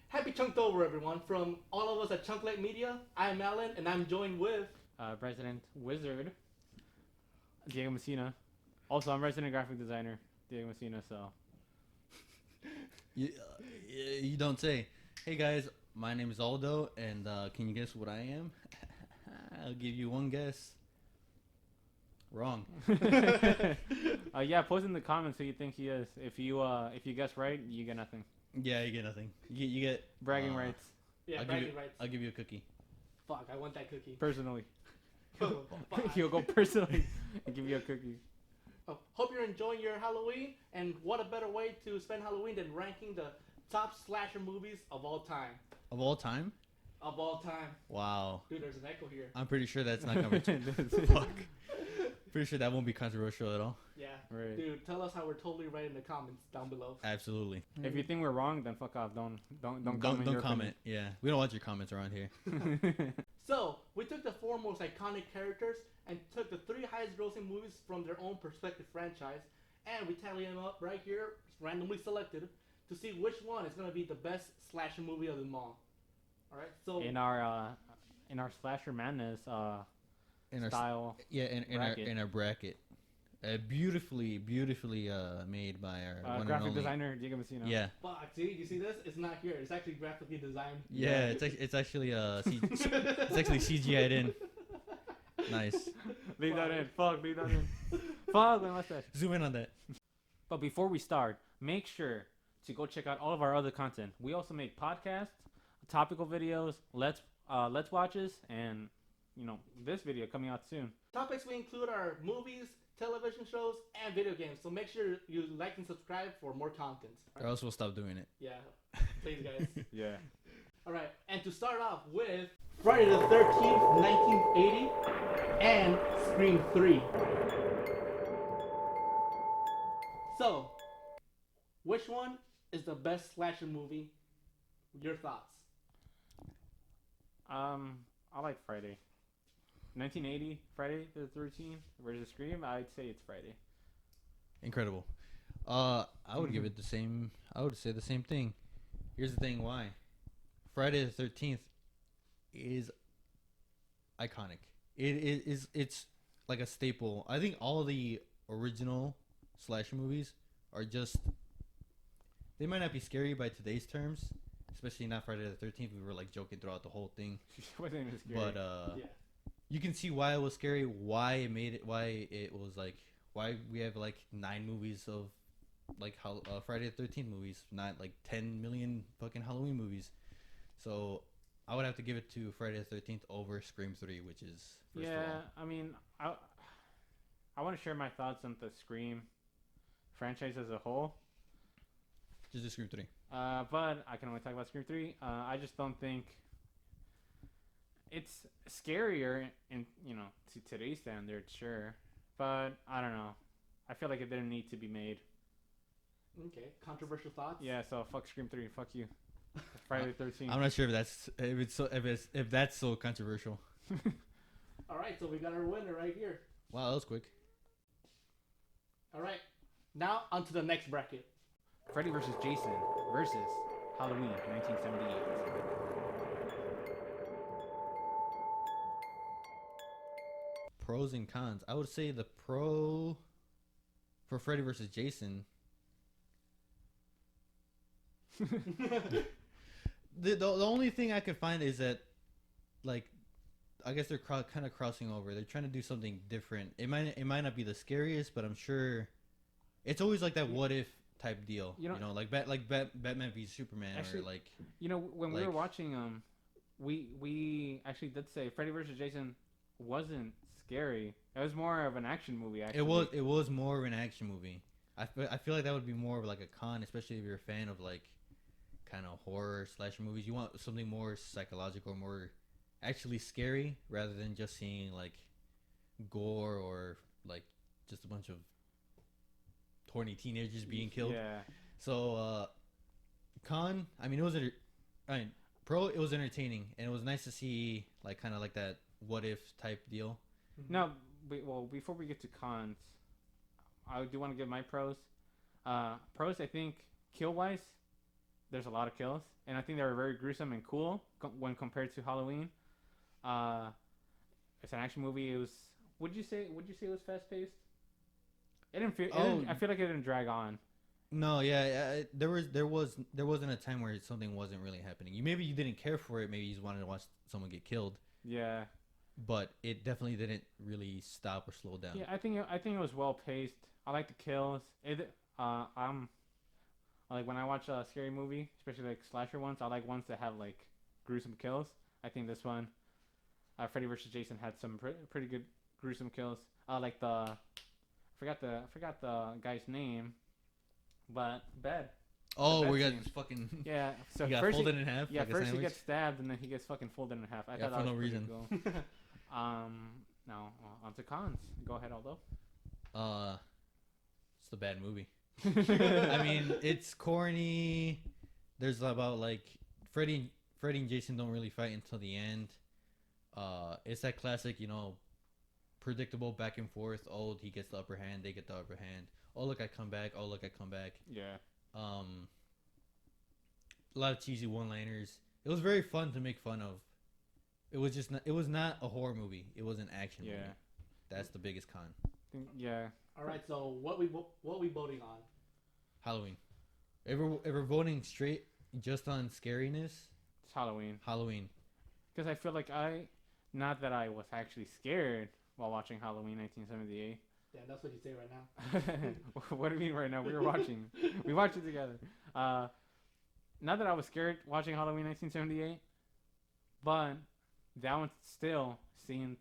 Happy Chunked Over, everyone. From all of us at Chunklight Media, I'm Alan, and I'm joined with... Resident Wizard, Diego Messina. Also, I'm resident graphic designer, Diego Messina, so... You don't say. Hey guys, my name is Aldo, and can you guess what I am? I'll give you one guess. Wrong. Yeah, post in the comments who you think he is. If you guess right, you get nothing. Yeah, you get nothing. You get Bragging rights. Yeah, I'll bragging rights. I'll give you a cookie. Fuck, I want that cookie. Personally. Oh, fuck. He'll go personally and give you a cookie. Oh, hope you're enjoying your Halloween, and what a better way to spend Halloween than ranking the top slasher movies of all time. Of all time? Of all time. Wow. Dude, there's an echo here. I'm pretty sure that's not coming to fuck. Pretty sure that won't be controversial at all. Yeah. Right. Dude, tell us how we're totally right in the comments down below. Absolutely. If you think we're wrong, then fuck off. Don't comment. Don't comment. Yeah, we don't want your comments around here. So, we took the four most iconic characters and took the three highest grossing movies from their own perspective franchise, and we tallied them up right here, randomly selected, to see which one is going to be the best slasher movie of them all. Alright, so... in our slasher madness In our style. in our bracket. Beautifully made by our one graphic and only designer Diego Messina. Yeah. Fuck, see, you see this? It's not here. It's actually graphically designed. Yeah, it's actually it's actually CGI'd in. Nice. Leave that in. Fuck, leave that in. Fuck, my mustache. Zoom in on that. But before we start, make sure to go check out all of our other content. We also make podcasts, topical videos, let's watches, and this video coming out soon. Topics we include are movies, television shows, and video games. So make sure you like and subscribe for more content. Or else we'll stop doing it. Yeah, please, guys. Yeah. All right, and to start off with Friday the 13th, 1980, and Scream 3. So, which one is the best slasher movie? Your thoughts? I like Friday. 1980, Friday the 13th versus Scream. I'd say it's Friday. Incredible. I would give it the same. I would say the same thing. Here's the thing. Why? Friday the 13th is iconic. It's like a staple. I think all of the original slasher movies are just. They might not be scary by today's terms, especially not Friday the 13th. We were like joking throughout the whole thing. Wasn't even scary. But Yeah. you can see why it was scary, why it made it, why it was like, why we have like 9 movies of like how Friday the 13th movies, not like 10 million fucking Halloween movies. So I would have to give it to Friday the 13th over Scream 3, which is first of all. I mean, I want to share my thoughts on the Scream franchise as a whole. Just do Scream 3. But I can only talk about Scream 3. I just don't think it's scarier in to today's standards, sure, but I don't know. I feel like it didn't need to be made. Okay, controversial thoughts? Yeah, so fuck Scream 3. Fuck you. Friday the 13th. I'm not sure if that's so controversial. All right, so we got our winner right here. Wow, that was quick. All right, now on to the next bracket. Freddy vs. Jason versus Halloween 1978. Pros and cons. I would say the pro for Freddy vs. Jason. The only thing I could find is that, like, I guess they're kind of crossing over. They're trying to do something different. It might not be the scariest, but I'm sure it's always like that what if type deal. Like Batman v Superman, actually, or like when we were watching we actually did say Freddy vs. Jason wasn't scary. It was more of an action movie. Actually, it was more of an action movie. I feel like that would be more of like a con, especially if you're a fan of like kind of horror slasher movies. You want something more psychological, more actually scary, rather than just seeing like gore or like just a bunch of horny teenagers being killed. Yeah. So con, I mean, I mean, pro, it was entertaining, and it was nice to see like kind of like that what if type deal. No, well, before we get to cons, I do want to give my pros. Pros, I think, kill wise, there's a lot of kills, and I think they were very gruesome and cool when compared to Halloween. It's an action movie. It was. Would you say it was fast paced? It didn't feel. I feel like it didn't drag on. No, yeah, there wasn't a time where something wasn't really happening. You didn't care for it. Maybe you just wanted to watch someone get killed. Yeah. But it definitely didn't really stop or slow down. Yeah, I think it was well paced. I like the kills. I'm like when I watch a scary movie, especially like slasher ones, I like ones that have like gruesome kills. I think this one, Freddy vs. Jason, had some pretty good gruesome kills. Like I forgot the guy's name, but bed. Oh, bed we got scene. fucking Yeah. So he got first folded in half. yeah, like a first he sandwich. gets stabbed and then he gets fucking folded in half. I thought for that was no pretty reason. cool. Now on to cons. Go ahead, Aldo. It's a bad movie. I mean, it's corny. There's about like Freddy and Jason don't really fight until the end. It's that classic, predictable back and forth. Oh, he gets the upper hand, they get the upper hand. Oh, look, I come back. Oh, look, I come back. Yeah. A lot of cheesy one-liners. It was very fun to make fun of. It was not a horror movie. It was an action movie. That's the biggest con. Yeah. All right, so what we voting on? Halloween. Ever voting straight just on scariness? It's Halloween. Halloween. Because I feel like not that I was actually scared while watching Halloween 1978. Damn, that's what you say right now. What do you mean right now? We watched it together. Not that I was scared watching Halloween 1978, but that one still seemed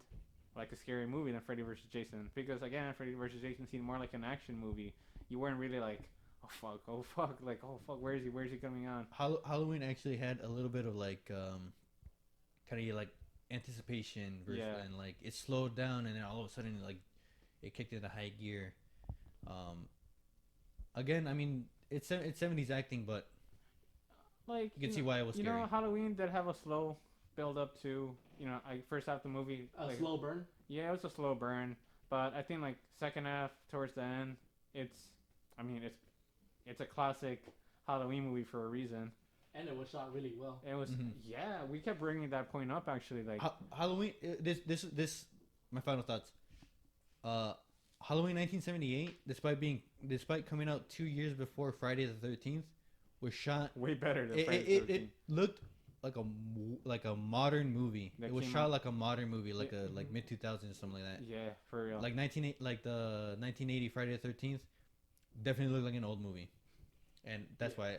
like a scary movie than Freddy vs. Jason. Because again, Freddy vs. Jason seemed more like an action movie. You weren't really like, oh fuck, like, oh fuck, where is he coming on? Halloween actually had a little bit of like, kind of like anticipation versus, and like it slowed down and then all of a sudden like it kicked into high gear. Again, I mean, it's 70s acting, but like you can see why it was scary. Halloween did have a slow build up to, first half of the movie. A slow burn? Yeah, it was a slow burn. But I think like second half towards the end, it's a classic Halloween movie for a reason. And it was shot really well. It was, we kept bringing that point up actually. Like Halloween, this, my final thoughts. Halloween 1978, despite coming out 2 years before Friday the 13th, was shot way better than Friday the 13th. It looked like a modern movie. That it was shot like a modern movie, like mid 2000s or something like that. Yeah, for real. Like the 1980 Friday the 13th, definitely looked like an old movie, and that's why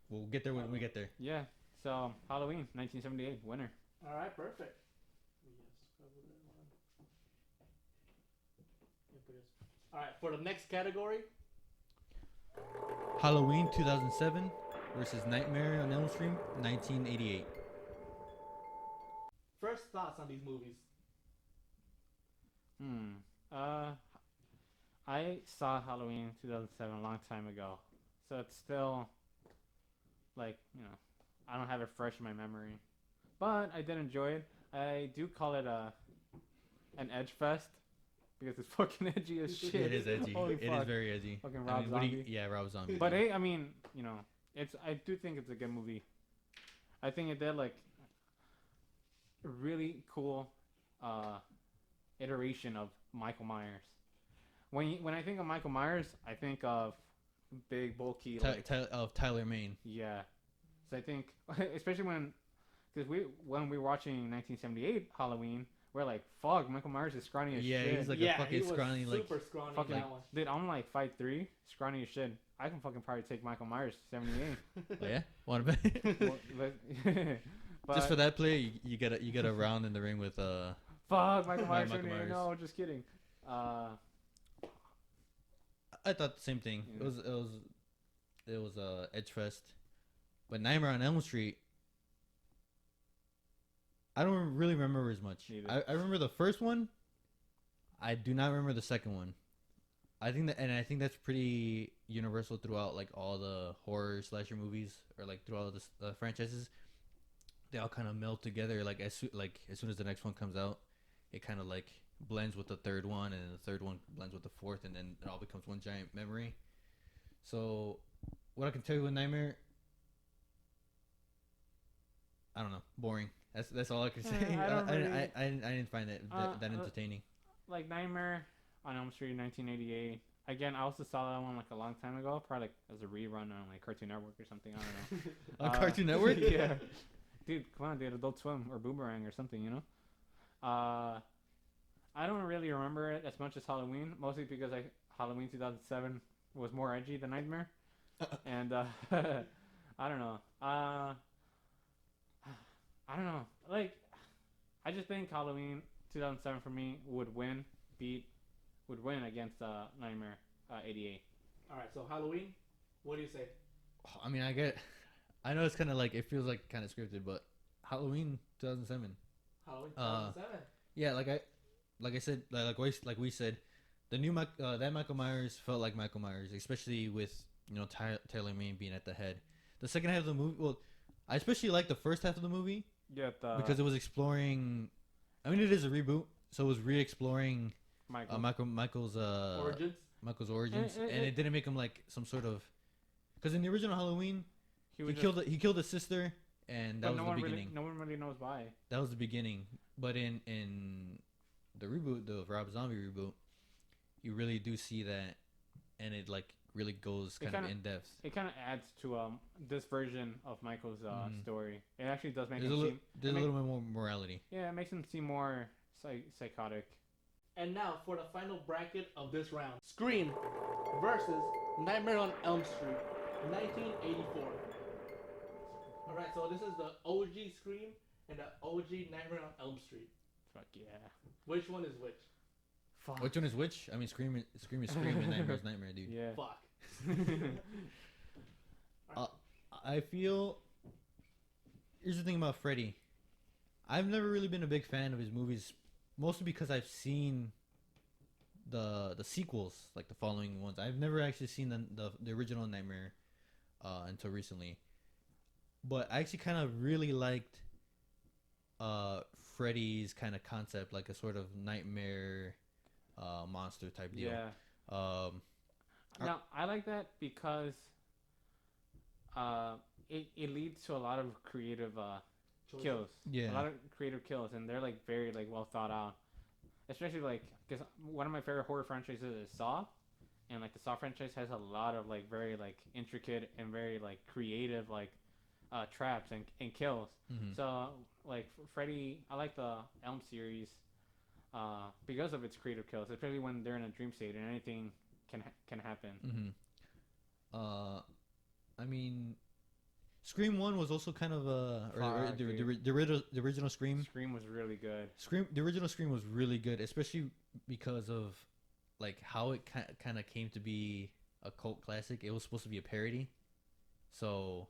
we'll get there when we get there. Yeah. So Halloween 1978 winner. All right, perfect. All right, for the next category, Halloween 2007 versus Nightmare on Elm Street 1988. First thoughts on these movies? I saw Halloween 2007 a long time ago, so it's still like, I don't have it fresh in my memory, but I did enjoy it. I do call it an edge fest because it's fucking edgy as shit. It is edgy. Holy It fuck. is very edgy. Fucking Rob Zombie. Rob Zombie. But hey, I mean, I do think it's a good movie. I think it did like a really cool iteration of Michael Myers. When I think of Michael Myers, I think of big, bulky, of Tyler Mane. Yeah. So I think, especially when we were watching 1978 Halloween, we're like, fuck, Michael Myers is scrawny as shit. Yeah, he's like a fucking scrawny, super scrawny. Fucking, that one. Dude, I'm like 5'3", scrawny as shit. I can fucking probably take Michael Myers 78. Oh, yeah, want to bet? But just for that play, you get a round in the ring with fuck Michael Myers Michael 78. Myers. No, just kidding. I thought the same thing. Yeah. It was Edgefest, but Nightmare on Elm Street. I don't really remember as much. Neither. I remember the first one. I do not remember the second one. I think that's pretty universal throughout like all the horror slasher movies or like throughout the franchises. They all kind of meld together. Like as soon as the next one comes out, it kind of like blends with the third one, and then the third one blends with the fourth, and then it all becomes one giant memory. So, what I can tell you with Nightmare, I don't know, boring. That's all I can say. I didn't find that entertaining. Like Nightmare on Elm Street 1988. Again, I also saw that one like a long time ago, probably like as a rerun on like Cartoon Network or something. I don't know. On Cartoon Network? Yeah. Dude, come on, dude. Adult Swim or Boomerang or something, you know? I don't really remember it as much as Halloween, mostly because Halloween 2007 was more edgy than Nightmare. And I don't know. I don't know. Like, I just think Halloween 2007 for me would win against Nightmare 88. All right, so Halloween. What do you say? I mean, I know it's kind of like it feels like kind of scripted, but Halloween 2007. Halloween 2007. Yeah, like I said, like we said, the new that Michael Myers felt like Michael Myers, especially with Taylor Mane being at the head. The second half of the movie, well, I especially like the first half of the movie because it was exploring. I mean, it is a reboot, so it was re-exploring Michael's origins, and it didn't make him like some sort of. Because in the original Halloween, he killed his sister, and that was the beginning. No one really knows why. That was the beginning, but in the reboot, the Rob Zombie reboot, you really do see that, and it like really goes kind of in depth. It kind of adds to this version of Michael's story. It actually does make there's a little bit more morality. Yeah, it makes him seem more psychotic. And now for the final bracket of this round: Scream versus Nightmare on Elm Street, 1984. All right, so this is the OG Scream and the OG Nightmare on Elm Street. Fuck yeah. Which one is which? Fuck. Which one is which? I mean, Scream is Scream, and Nightmare is Nightmare, dude. Yeah. Fuck. I feel. Here's the thing about Freddy. I've never really been a big fan of his movies, mostly because I've seen the sequels, like the following ones. I've never actually seen the original Nightmare until recently. But I actually kind of really liked Freddy's kind of concept, like a sort of nightmare monster type deal. Yeah. Now I like that because it leads to a lot of creative kills. Yeah. A lot of creative kills, and they're like very like well thought out. Especially like because one of my favorite horror franchises is Saw, and like the Saw franchise has a lot of like very like intricate and very like creative like traps and kills. Mm-hmm. So like Freddy, I like the Elm series because of its creative kills, especially when they're in a dream state and anything can happen. Mm-hmm. I mean, Scream 1 was also kind of the original Scream. Scream was really good. The original Scream was really good, especially because of like how it kind of came to be a cult classic. It was supposed to be a parody, so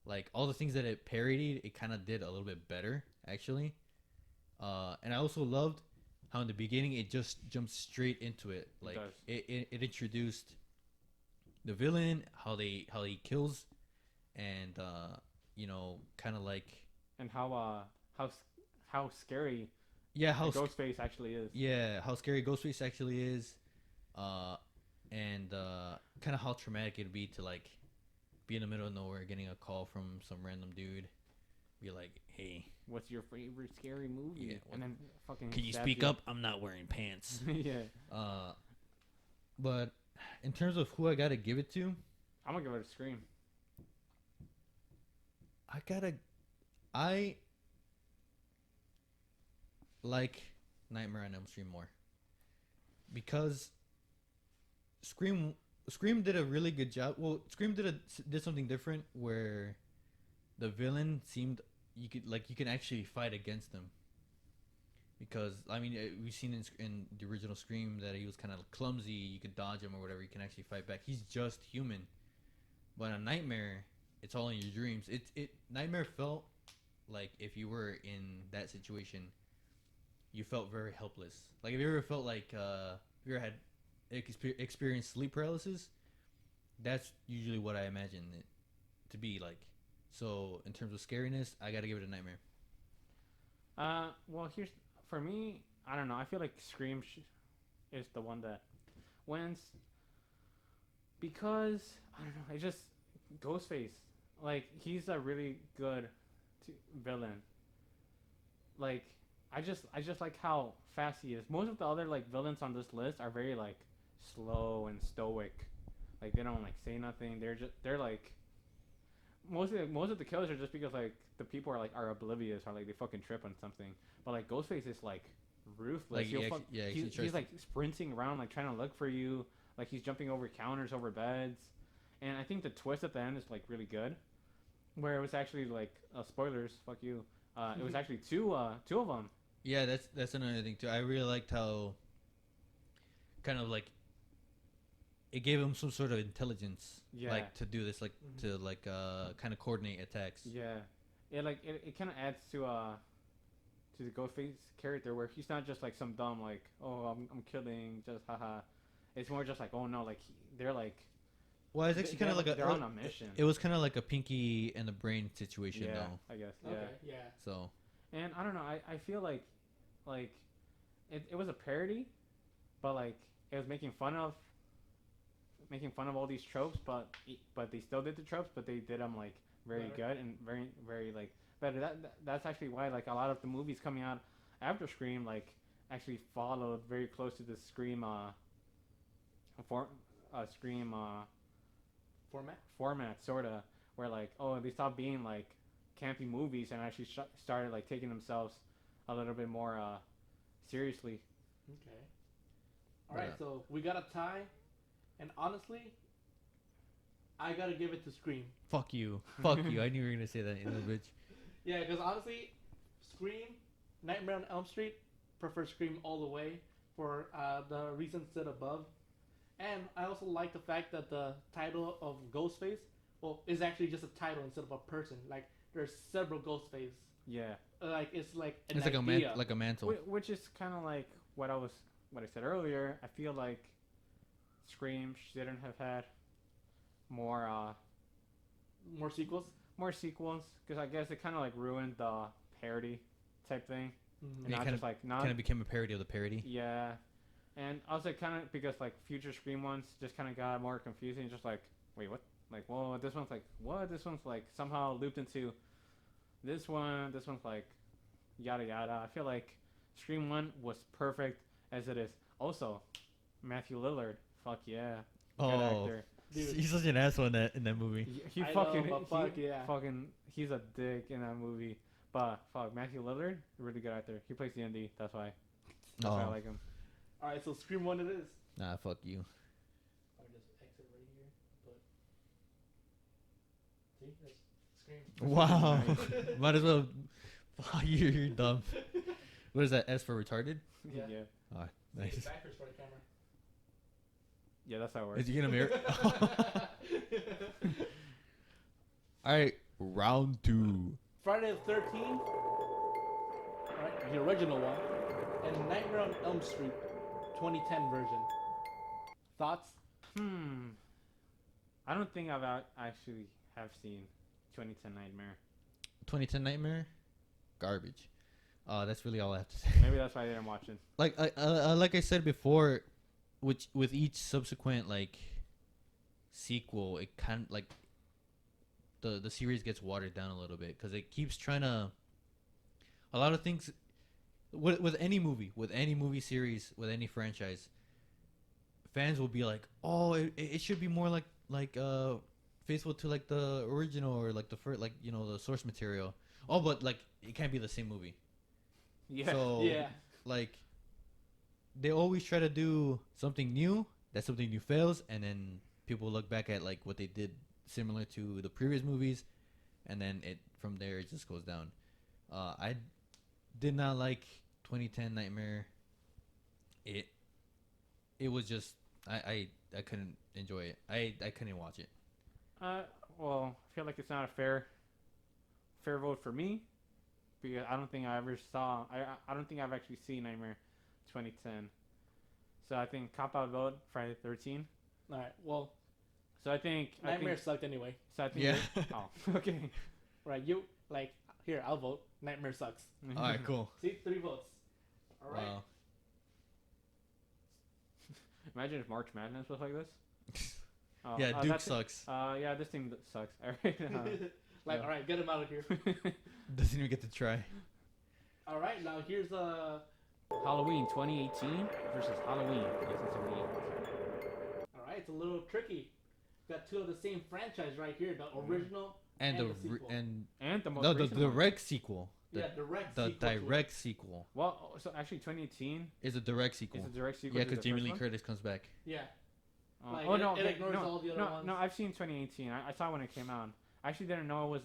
like all the things that it parodied, it kind of did a little bit better actually. And I also loved how in the beginning it just jumped straight into it. Like it introduced the villain, how he kills, and kind of like and how scary how Ghostface actually is. Yeah, how scary Ghostface actually is, and kind of how traumatic it'd be to like be in the middle of nowhere, getting a call from some random dude, be like, "Hey, what's your favorite scary movie?" Yeah, and then fucking. Can you speak up? I'm not wearing pants. Yeah. But in terms of who I gotta give it to, I'm gonna give it a Scream. I like Nightmare on Elm Street more because Scream did a really good job. Well, Scream did something different where the villain seemed you can actually fight against them. because I mean we've seen in the original Scream that he was kind of clumsy. You could dodge him or whatever. You can actually fight back. He's just human. But a Nightmare, it's all in your dreams. It Nightmare felt like if you were in that situation, you felt very helpless. Like if you ever felt like if you ever had experienced sleep paralysis, that's usually what I imagine it to be like. So in terms of scariness, I gotta give it a Nightmare. Well, here's for me. I don't know. I feel like Scream is the one that wins because I don't know. It's just Ghostface. Like he's a really good villain. Like I just like how fast he is. Most of the other like villains on this list are very like slow and stoic. Like they don't like say nothing. They're like most of the kills are just because like the people are oblivious or like they fucking trip on something. But like Ghostface is like ruthless. Like yeah, He's like sprinting around like trying to look for you. Like he's jumping over counters, over beds. And I think the twist at the end is like really good, where it was actually like spoilers. Fuck you. It was actually two of them. yeah. That's another thing too. I really liked how kind of like it gave him some sort of intelligence, Yeah. like to do this, like Mhm. to like kind of coordinate attacks. Yeah, it kind of adds to the Ghostface character where he's not just like some dumb like oh I'm killing just haha. It's more just like oh no like they're like Well, it's actually kind of like they're on a mission. It was kind of like a Pinky and the Brain situation, yeah, though. I guess yeah. Okay, yeah. So And I don't know I feel like it was a parody, but like it was making fun of all these tropes, but they still did the tropes, but they did them like very Better. good and very very like better. That's actually why like a lot of the movies coming out after Scream like actually followed very close to the Scream Scream Format. format sorta where like oh they stopped being like campy movies and actually started like taking themselves a little bit more seriously. Okay. All right, Yeah. so we got a tie, and honestly, I gotta give it to Scream. fuck you, fuck you. I knew you were gonna say that, you know, bitch. Yeah, because honestly, Scream, Nightmare on Elm Street, prefer Scream all the way for the reasons said above. And I also like the fact that the title of Ghostface, well, is actually just a title instead of a person. Like, there's several Ghostface. Yeah. Like, it's like an It's like idea. a mantle. Which is kind of like what I said earlier. I feel like Scream shouldn't have had more More sequels. because I guess it kind of like ruined the parody type thing. Mhm. And Yeah, not kinda- just like not Kind of became a parody of the parody. yeah, and also kind of because like future Scream ones just kind of got more confusing. Just like wait what like whoa this one's like what this one's like somehow looped into this one. This one's like yada yada. I feel like Scream 1 was perfect as it is. Also, Matthew Lillard, fuck yeah, good Oh, actor. Dude. he's such an asshole in that movie. He I fucking know, but fuck yeah. he's a dick in that movie. But fuck Matthew Lillard, really good actor. He plays D&D. That's why I Oh, like him. All right, so Scream 1 it is. nah, fuck you. I'll just exit right here. But see, that's Scream. Wow, Nice. might as well. You're dumb. What is that? S for retarded? Yeah. yeah. Ah, Nice. nice. Backwards for the camera. Yeah, that's how it works. Is he gonna mirror? All right, round 2. Friday the 13th, right, the original one, and Nightmare on Elm Street, 2010 version. Thoughts? I don't think actually have seen 2010 Nightmare. 2010 Nightmare, garbage. That's really all I have to say. Maybe that's why I didn't watch it. Like I said before, which with each subsequent like sequel, it kind of like the series gets watered down a little bit because it keeps trying to. A lot of things with any movie series, with any franchise, fans will be like, oh, it should be more like faithful to like the original or like the first, like, you know, the source material. Oh, but like it can't be the same movie. Yeah. So Yeah. like they always try to do something new. That something new fails, and then people look back at like what they did similar to the previous movies, and then it from there it just goes down. I did not like 2010 Nightmare. It was just I couldn't enjoy it. I couldn't watch it. Well, I feel like it's not a fair vote for me because I don't think I ever saw. I don't think I've actually seen Nightmare 2010. So I think cop out vote Friday 13. All right. Well, So I think Nightmare sucked anyway. So I think Yeah. Oh, okay. Right. You like here? I'll vote. Nightmare sucks. All right, cool. See, 3 votes. All right. Wow. Imagine if March Madness was like this. Oh, Yeah, Duke that's- sucks. Yeah, this thing sucks. All right. Like, yeah. all right, get him out of here. Doesn't even get to try. All right, now here's Halloween 2018 versus Halloween 1978. All right, it's a little tricky. Got 2 of the same franchise right here: the original And and the the sequel. And the most no, the recent one. direct sequel. yeah, direct. The sequel to it. direct sequel Well, so actually 2018 is a direct sequel. is a direct sequel. Yeah, to because the Jamie first Lee one? Curtis comes back. Yeah. Like, Oh no, it ignores all the other no, ones. no. I've seen 2018. I saw when it came out. I actually didn't know it was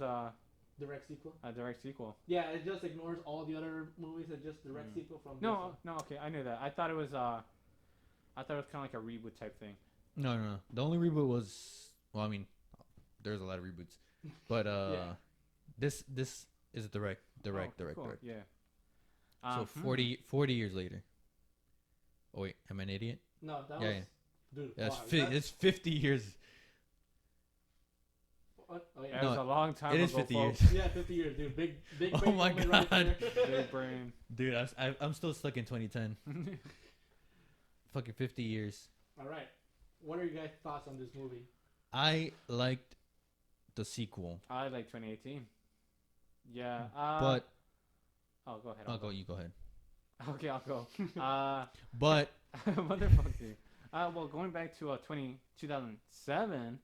Direct sequel. a direct sequel. Yeah, it just ignores all the other movies. It's just direct sequel from. this No, one. no. Okay, I knew that. I thought it was kind of like a reboot type thing. No. The only reboot was well, I mean, there's a lot of reboots, but Yeah. this is a direct. Cool. Yeah. So 40 years later. Oh wait, am I an idiot? No, that Yeah, was. yeah. Dude, That's wow, it's 50 years. What? Oh Yeah, yeah. it was No, a long time It ago. is 50 folks. years. Yeah, 50 years, dude. Big Oh brain my moment right God. there. Big brain. Dude, I'm still stuck in 2010. Fucking 50 years. All right. What are your guys' thoughts on this movie? I liked the sequel, I like 2018. Yeah. but Oh, go ahead. I'll go. You go ahead. Okay, I'll go. But Motherfucker. Well, going back to 2007,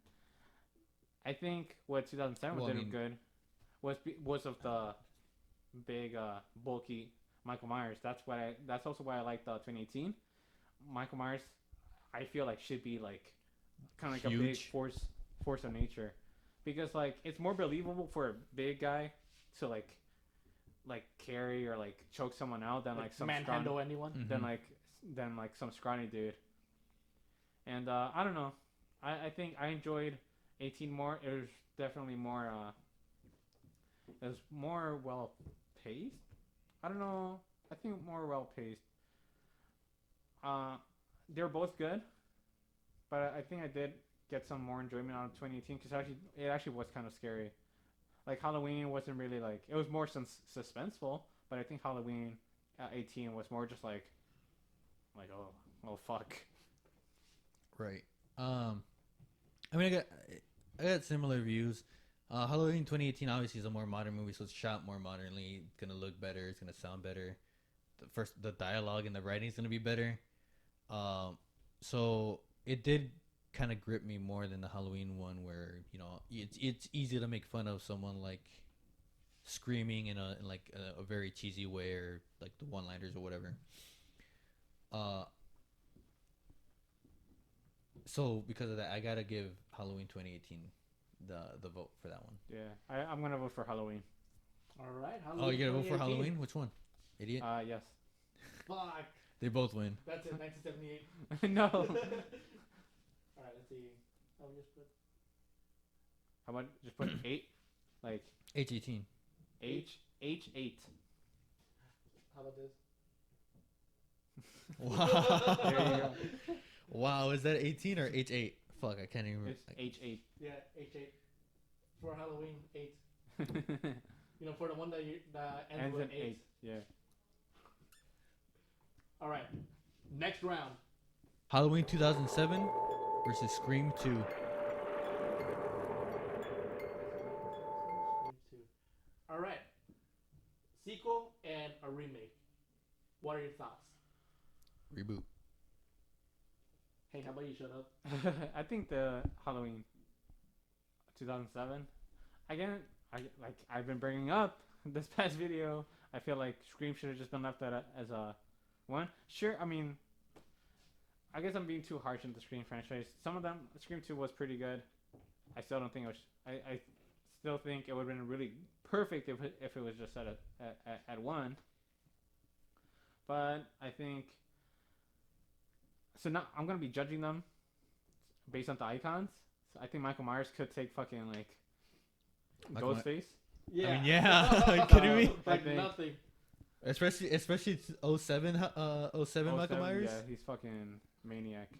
I think what 2007 Well, I did mean- good was of the big bulky Michael Myers. That's also why I like the 2018. Michael Myers, I feel like should be like kind of like a big Huge. force of nature, because like it's more believable for a big guy to like carry or like choke someone out than like some scrawny, manhandle anyone. Mhm. than like some scrawny dude. And I don't know. I think I enjoyed 18 more. It was definitely more. It was more well paced. I don't know. I think more well paced. They're both good, but I think I did get some more enjoyment out of 2018 because it actually was kind of scary. Like Halloween wasn't really like, it was more suspenseful, but I think Halloween 18 was more just like oh fuck. right. I mean, I got similar views. Halloween 2018 obviously is a more modern movie, so it's shot more modernly. It's gonna look better. It's gonna sound better. The dialogue and the writing is gonna be better. So it did kind of grip me more than the Halloween one, where it's easy to make fun of someone like screaming in a very cheesy way, or like the one-liners or whatever. So because of that, I gotta give Halloween 2018 the vote for that one. Yeah, I'm gonna vote for Halloween. All right. Oh, you gotta vote for 2018. Halloween? Which one? Idiot. Yes. Fuck. They both win. That's it. 1978. No. All right. Let's see. I'll just put. How about just put 8? Like H18. H8. How about this? Wow. There you go. Wow, is that 18 or H8? Fuck, I can't even. It's H8. Yeah, H8 for Halloween 8. You know, for the one that ends Ends with in 8. 8. Yeah. All right. Next round. Halloween 2007 versus Scream 2. Scream 2. All right. Sequel and a remake. What are your thoughts? Reboot. Hey, how about you shut up? I think the Halloween 2007. Again, I've been bringing up this past video. I feel like Scream should have just been left as a one. Sure, I mean, I guess I'm being too harsh on the Scream franchise. Some of them, Scream 2 was pretty good. I still don't think it was. I still think it would have been really perfect if it was just set at 1. But I think so. Now I'm gonna be judging them based on the icons. So I think Michael Myers could take fucking like Michael Ghostface. Yeah. I mean, yeah. Are you kidding me? Like I think- nothing. Especially it's 07, 07 Michael 07, Myers. Yeah, he's fucking maniac.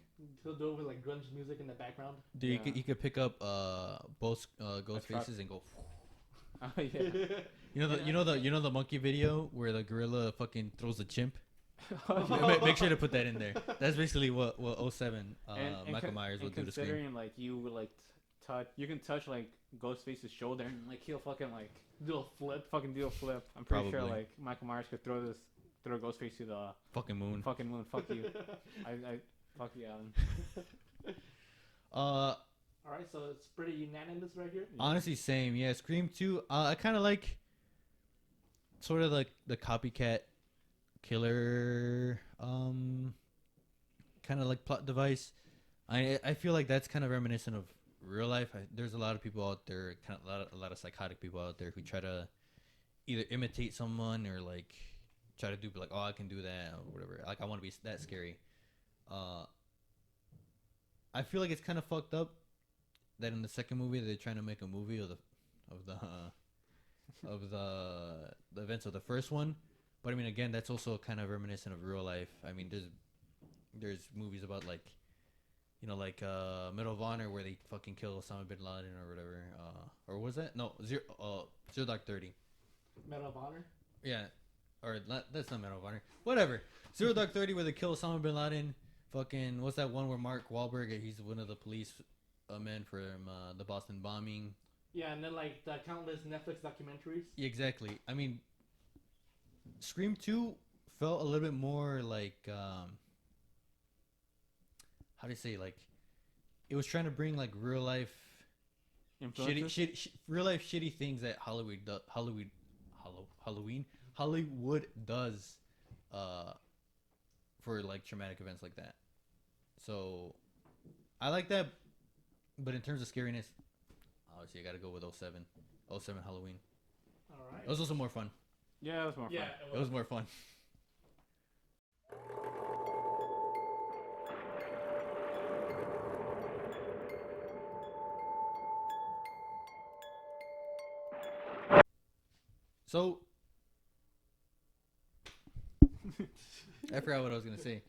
He'll do it with like grunge music in the background. Dude, Yeah. you could pick up both ghost truck. faces and go. Oh yeah. You know the monkey video where the gorilla fucking throws the chimp. Oh, Yeah, yeah. make sure to put that in there. That's basically what 07 And Michael Myers will do to Scream. considering like you would like touch, you can touch like Ghostface's shoulder and like he'll fucking like Do a flip. fucking do a flip. I'm pretty sure Probably. like Michael Myers could throw Ghostface to the Fucking moon. fucking moon. Fuck you. I fuck you, Alan. Uh, All right, so it's pretty unanimous right here. honestly, same. Yeah, Scream 2. I kind of like sort of like the copycat killer kind of like plot device. I feel like that's kind of reminiscent of real life. There's a lot of people out there, kind of a lot of psychotic people out there who try to either imitate someone or like try to do like, oh, I can do that or whatever. Like I want to be that scary. I feel like it's kind of fucked up that in the second movie they're trying to make a movie of the events of the first one. But I mean, again, that's also kind of reminiscent of real life. I mean, there's movies about like, you know, like Medal of Honor where they fucking kill Osama bin Laden or whatever. Or was that Zero Dark 30? Medal of Honor. Yeah, or not, that's not Medal of Honor. Whatever. Zero Dark 30 where they kill Osama bin Laden. Fucking what's that one where Mark Wahlberg? He's one of the police men from the Boston bombing. Yeah, and then like the countless Netflix documentaries. Yeah, exactly. I mean, Scream 2 felt a little bit more like how do you say, like it was trying to bring like real life Influences? real life shitty things that Hollywood does for like traumatic events like that. So I like that, but in terms of scariness, obviously I gotta go with 07 Halloween. All right. It was also more fun. Yeah, it was more fun. Yeah, It was more fun. So, I forgot what I was gonna say.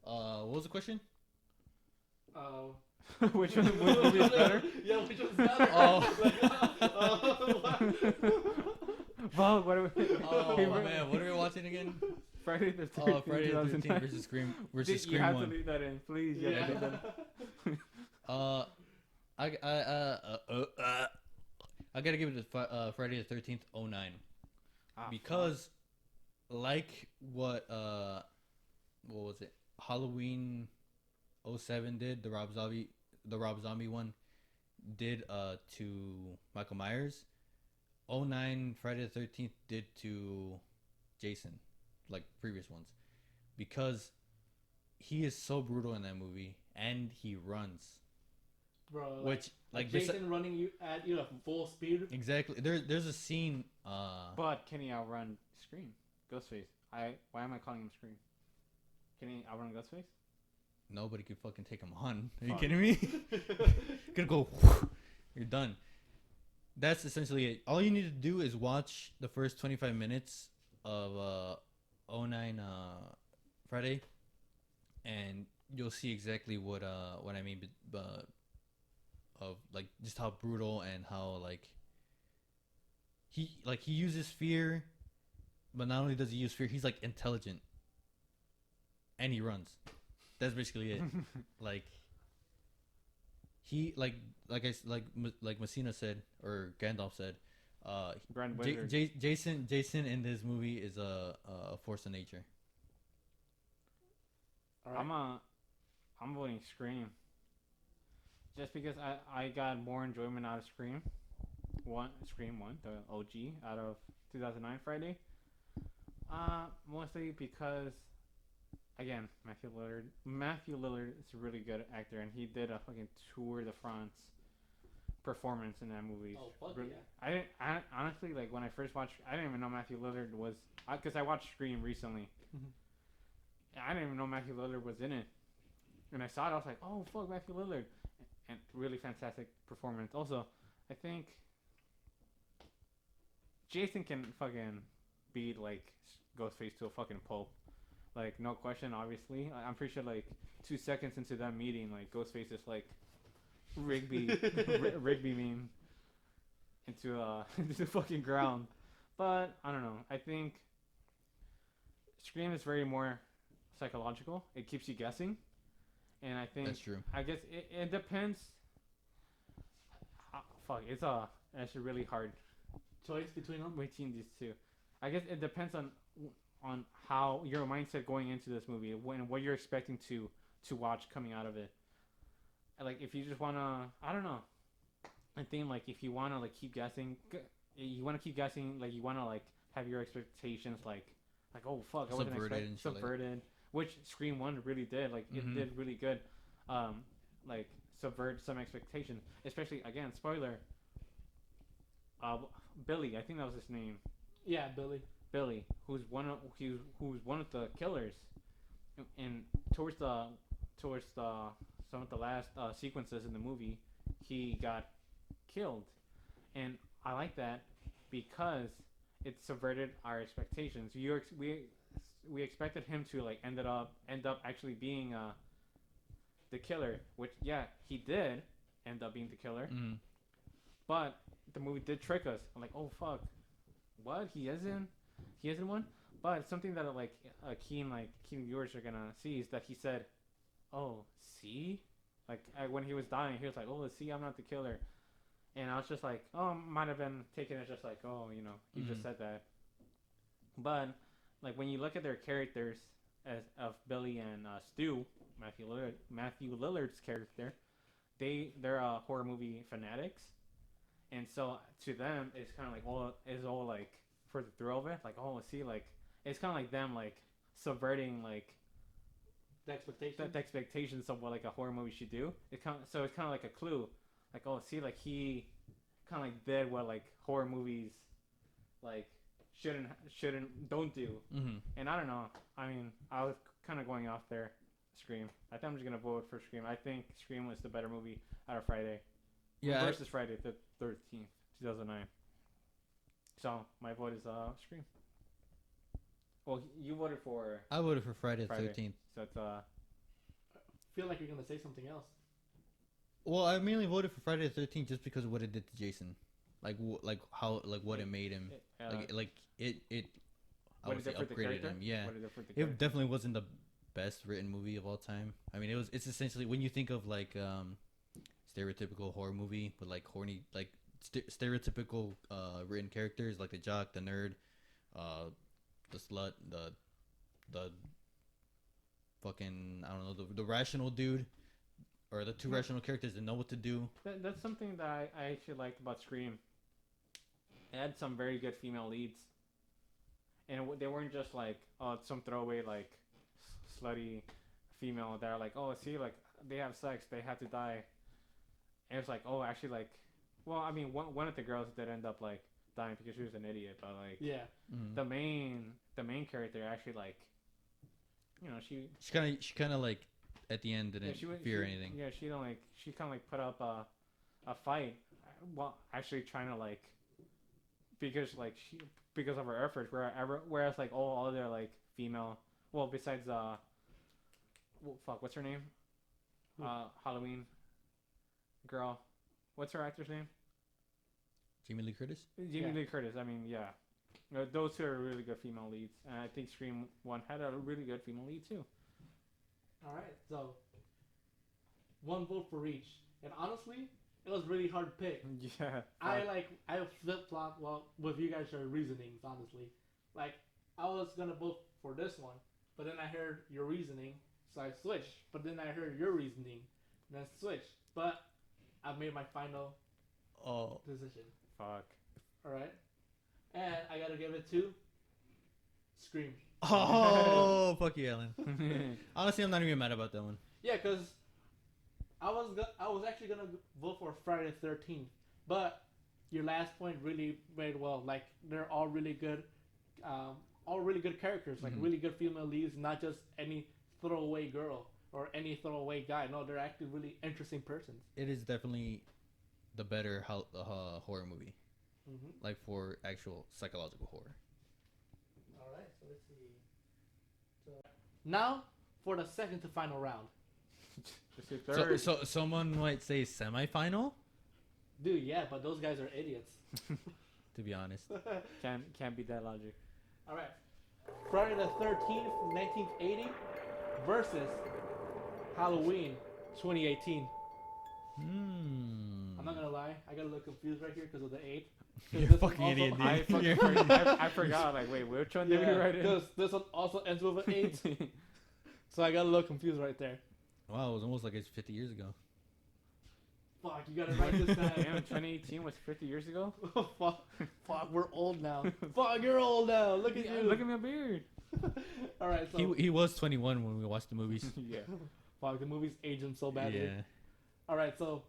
What was the question? Which movie is better? Yeah, which one's better? Well, what are we? Oh Hey, we're- man, what are we watching again? Friday the 13th. Oh, Friday the 13th 2009. versus Scream You Scream have 1. to leave that in, please. You have to leave that in. I gotta give it to Friday the 13th 09 Ah, because like what was it, Halloween 07 did, the Rob Zombie one did to Michael Myers, 09 Friday the 13th did to Jason, like previous ones, because he is so brutal in that movie and he runs. Bro, Which like Jason running you at you at full speed. exactly, there's a scene But can he outrun Scream? Ghostface. Why am I calling him Scream? Can he outrun Ghostface? nobody could fucking take him on. Are you Fuck. kidding me? Gonna go you're done. That's essentially it. All you need to do is watch the first 25 minutes of 09 Friday and you'll see exactly what I mean of like just how brutal and how like he uses fear, but not only does he use fear, he's like intelligent and he runs. That's basically it. Like he like Messina said, or Gandalf said, Grand J- Wizard. Jason in this movie is a force of nature. All right. I'm voting Scream. Just because I got more enjoyment out of Scream 1, the OG, out of 2009 Friday. Mostly because, again, Matthew Lillard is a really good actor, and he did a fucking Tour de France performance in that movie. Oh, fuck Really- yeah. I honestly, like, when I first watched, I didn't even know Matthew Lillard was, because I watched Scream recently. Mhm. I didn't even know Matthew Lillard was in it. And I saw it, I was like, oh fuck, Matthew Lillard, and really fantastic performance. Also, I think Jason can fucking beat like Ghostface to a fucking pulp. Like no question, obviously. I'm pretty sure like 2 seconds into that meeting, like Ghostface is like Rigby, Rigby meme into into the fucking ground. But I don't know. I think Scream is very more psychological. It keeps you guessing, and I think That's true. I guess it depends. Fuck, it's actually really hard Choice between them. between these two. I guess it depends on how your mindset going into this movie, when what you're expecting to watch coming out of it. Like if you just wanna, I don't know. I think like if you wanna like keep guessing, you wanna keep guessing. Like you wanna like have your expectations like oh fuck, I wasn't Subverted and shit like that. subverted, which Scream One really did. Like it Mhm. did really good. Like subvert some expectation, especially again spoiler. Billy, I think that was his name. Yeah, Billy. Billy, who's one of the killers, and towards the some of the last sequences in the movie, he got killed, and I like that because it subverted our expectations. We expected him to like end up actually being the killer, which yeah he did end up being the killer, Mm. but the movie did trick us. I'm like, oh fuck, what he isn't one. But something that like keen viewers are gonna see is that he said, oh see, like when he was dying, he was like, oh see, I'm not the killer. And I was just like, oh, might have been taken as just like, oh, you know, he just said that. But like when you look at their characters as of Billy and Stu, Matthew Lillard's character, they're horror movie fanatics, and so to them it's kind of like all like for the thrill of it, like oh see, like it's kind of like them like subverting like The expectation. the expectations of what like a horror movie should do. It's kind of like a clue, like oh see, like he kind of like did what like horror movies like shouldn't don't do. Mm-hmm. And I don't know. I mean, I was kind of going off there. Scream. I think I'm just gonna vote for Scream. I think Scream was the better movie out of Friday. Yeah. Versus Friday the 13th, 2009. So my vote is Scream. Well, you voted for I voted for Friday the Friday. 13th. So it's Feel like you're gonna say something else. Well, I mainly voted for Friday the 13th just because of what it did to Jason, like how what it made him, it I what would it say did for the upgraded character. him. Yeah, What it did for the it character. definitely wasn't the best written movie of all time. I mean, it's essentially when you think of like stereotypical horror movie with like horny like stereotypical written characters like the jock, the nerd, the slut, the fucking I don't know the rational dude, or the two Yeah. rational characters that know what to do. That's something that I actually liked about Scream. It had some very good female leads, and they weren't just like some throwaway like slutty female that are like oh see like they have sex, they have to die. And it's like oh actually like well I mean one of the girls did end up like dying because she was an idiot, but like Yeah. Mm-hmm. the main character actually like you know she She kind of like at the end didn't fear anything. Yeah, she don't like she kind of like put up a fight, well actually trying to like because of her efforts. Whereas like all other like female, well besides what's her name? Who? Halloween girl. What's her actor's name? Jamie Lee Curtis. Jamie Yeah. Lee Curtis. I mean, yeah. Those two are really good female leads, and I think Scream One had a really good female lead too. All right. So one vote for each, and honestly, it was really hard to pick. Yeah. I flip flop with you guys' reasonings. Honestly, like I was gonna vote for this one, but then I heard your reasoning, so I switched. But then I heard your reasoning, and then switched. But I made my final Oh, decision. Fuck. All right, and I gotta give it to Scream. oh, fuck you, Alan. Honestly, I'm not even mad about that one. Yeah, cause I was actually gonna vote for Friday the 13th, but your last point really made well. Like they're all really good characters, like Mhm. really good female leads, not just any throwaway girl or any throwaway guy. No, they're actually really interesting persons. It is definitely the better horror movie, Mm-hmm. like for actual psychological horror. All right, so let's see. So now for the second to final round. Just your So, third. so someone might say semifinal. Dude, yeah, but those guys are idiots. To be honest, Can't beat that logic. All right. Friday the 13th, 1980 versus Halloween 2018. I'm not gonna lie, I got a little confused right here because of the 8. You're a fucking idiot, dude. I fucking You're- I forgot. Like, wait, which one did we write in? because this one also ends with an 8. So I got a little confused right there. Wow, it was almost like it's 50 years ago. Fuck, you gotta write this down. Damn, 2018 was 50 years ago. Fuck, we're old now. Fuck, you're old now. Look at Yeah, you. look at my beard. All right, so He was 21 when we watched the movies. Yeah. fuck, the movie's aging so badly. Yeah. All right, so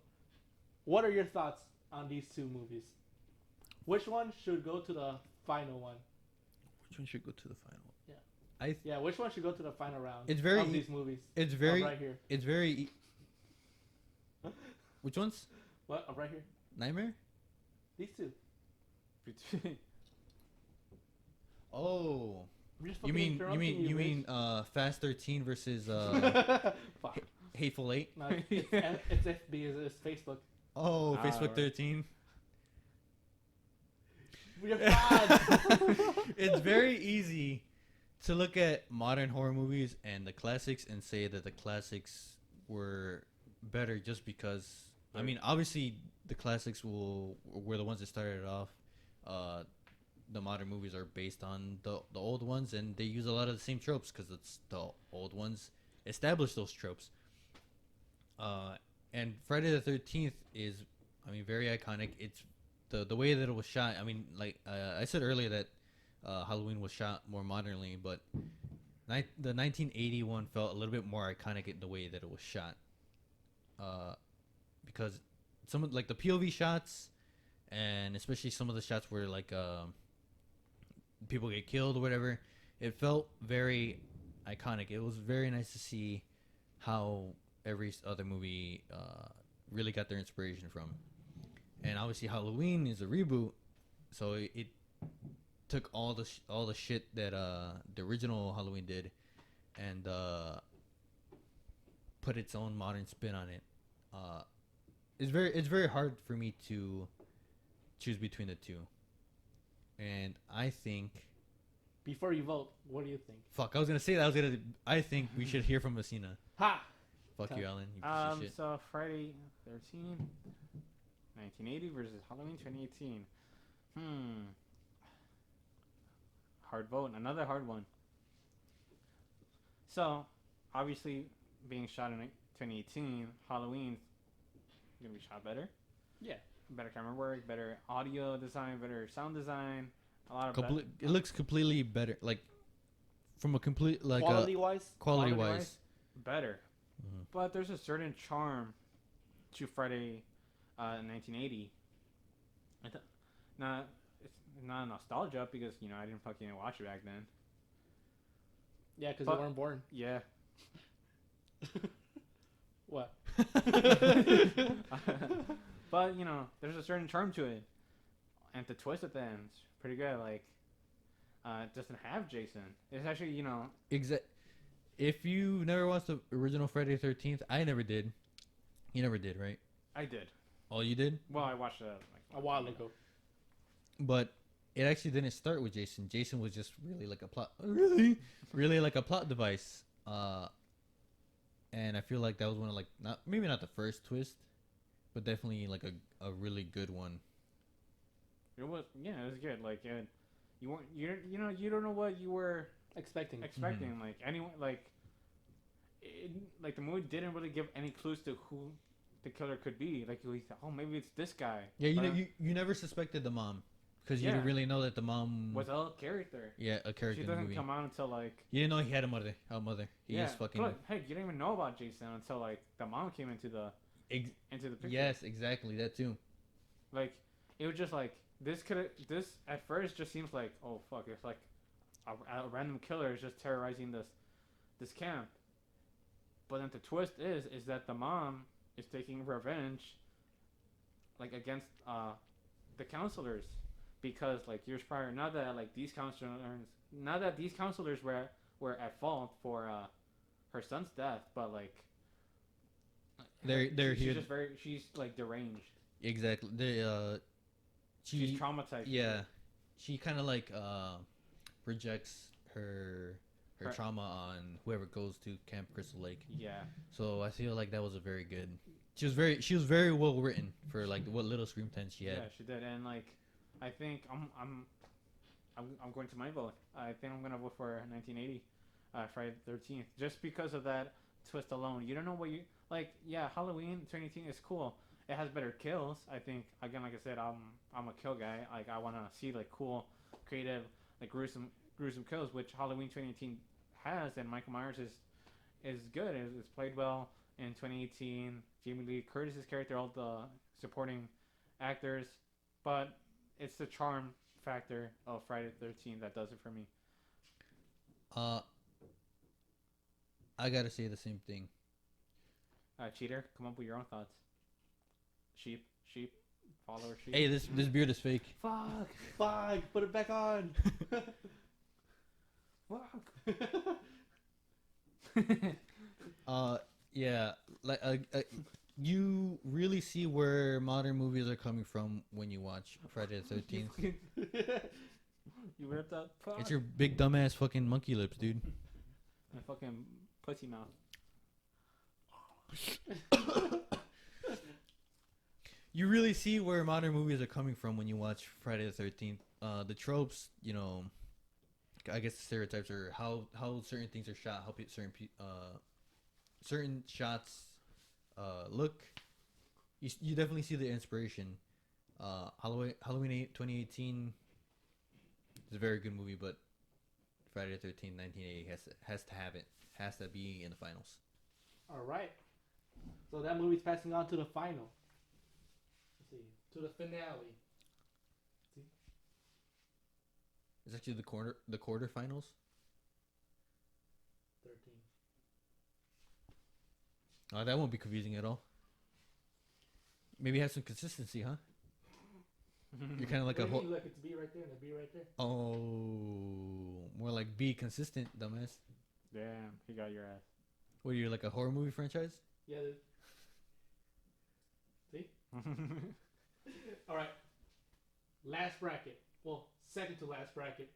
what are your thoughts on these two movies? Which one should go to the final one? Which one should go to the final? Yeah. Yeah, which one should go to the final round? It's very of e- these movies. It's Of very. right here. It's very. Which ones? What? Of right here. Nightmare. These two. Oh. I'm just You fucking mean interrupting you mean bitch. Fast 13 versus Fuck. Hateful Eight? No, it's FB. It's Facebook. Oh, Ah, Facebook right. 13. We're fine. It's very easy to look at modern horror movies and the classics and say that the classics were better just because. I mean, obviously the classics were the ones that started it off. The modern movies are based on the old ones, and they use a lot of the same tropes because it's the old ones established those tropes. And Friday the 13th is, I mean, very iconic. It's the way that it was shot. I mean, like I said earlier that Halloween was shot more modernly, but the 1981 felt a little bit more iconic in the way that it was shot. Because some of like the POV shots, and especially some of the shots where like people get killed or whatever, it felt very iconic. It was very nice to see how every other movie really got their inspiration from. And obviously Halloween is a reboot, so it took all the shit that the original Halloween did and put its own modern spin on it. It's very hard for me to choose between the two. And I think Before you vote, what do you think? fuck, I was gonna say that I think we should hear from Messina. Ha! Fuck Okay. you, Alan. You piece of shit. So Friday 13, 1980 versus Halloween 2018. Hard vote. Another hard one. So, obviously, being shot in 2018, Halloween's gonna be shot better. Yeah. Better camera work, better audio design, better sound design. A lot of It looks completely better, like from a complete like Quality wise? quality quality-wise, wise. better. Mhm. But there's a certain charm to Friday 1980. Not it's not nostalgia because I didn't fucking watch it back then. Yeah, because But- you weren't born. Yeah. What? But there's a certain charm to it, and the twist at the end is pretty good. Like, it doesn't have Jason. It's actually If you never watched the original Friday the 13th, I never did. You never did, right? I did. Oh, you did? Well, I watched it A while ago. But it actually didn't start with Jason. Jason was just really like a plot, really like a plot device. And I feel like that was one of like maybe not the first twist, but definitely like a really good one. It was it was good. Like you weren't you don't know what you were Expecting. expecting. Like anyone like the movie didn't really give any clues to who the killer could be. Like we thought, oh, maybe it's this guy. Yeah, But you never suspected the mom because you Yeah. didn't really know that the mom was a character. yeah a character She in the doesn't movie. come out until like You didn't know he had a mother. He is fucking. Look, hey, you didn't even know about Jason until like the mom came into the picture. Yes, exactly that too. Like it was just like this at first just seems like, oh fuck, it's like a random killer is just terrorizing this camp, But then the twist is that the mom is taking revenge, like against the counselors, because like years prior, not that these counselors were at fault for her son's death, but like They're she's here. just she's like deranged. Exactly. She's traumatized. Yeah, she kind of like projects her Her- trauma on whoever goes to Camp Crystal Lake. Yeah. So I feel like that was a very good. She was very well written for like what little screen time she had. Yeah, she did, and like, I think I'm going to my vote. I think I'm gonna vote for 1980, Friday the 13th, just because of that twist alone. You don't know what you like. Yeah, Halloween 2018 is cool. It has better kills. I think again, like I said, I'm a kill guy. Like I want to see like cool, creative, like gruesome kills, which Halloween 2018 has, and Michael Myers is good. It's played well in 2018. Jamie Lee Curtis's character, all the supporting actors, but it's the charm factor of Friday the 13th that does it for me. Uh, I gotta say the same thing. Cheater, come up with your own thoughts. Sheep, follower sheep. Hey, this beard is fake. Fuck, Fuck, put it back on. fuck. Yeah, like you really see where modern movies are coming from when you watch Friday the 13th. You ripped up. Fuck. It's your big dumbass fucking monkey lips, dude. My fucking pussy mouth. You really see where modern movies are coming from when you watch Friday the 13th. The tropes, you know, I guess the stereotypes are how certain things are shot, how certain shots look. You definitely see the inspiration. Halloween 2018 is a very good movie, but Friday the 13th 1980 has to have it. Has to be in the finals. All right. So that movie's passing on to the final. Let's see, to the finale. It's actually the quarterfinals. 13. That won't be confusing at all. Maybe have some consistency, huh? You're kind of like What a do you whole. mean? Look, it's B right there and a B right there. Oh, more like be consistent, dumbass. Damn, he got your ass. What are you, like a horror movie franchise? Yeah. See? All right. Last bracket. Well, second to last bracket.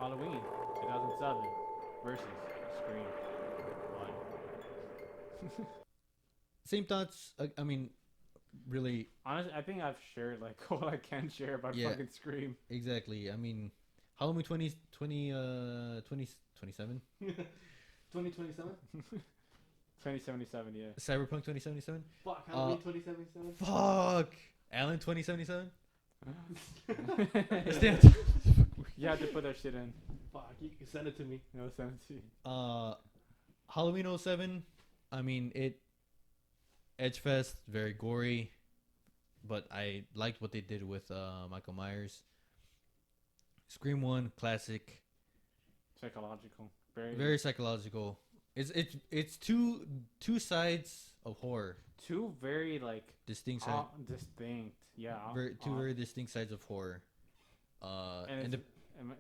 Halloween 2007 versus Scream 1. Same thoughts. I mean, really, Honestly, I think I've shared like all I can share about Yeah. fucking Scream. exactly. I mean, Halloween 2077? 2027? 2077, yeah. Cyberpunk 2077? Fuck, Halloween 2077? Fuck! Alan 2077? You have to put that shit in. Fuck, you can send it to me. No, send it to you. Halloween 07, I mean, Edgefest, very gory, but I liked what they did with Michael Myers. Scream 1, classic, Psychological. very psychological. It's two sides of horror, Two very like distinct sides, distinct. Yeah. very distinct sides of horror. And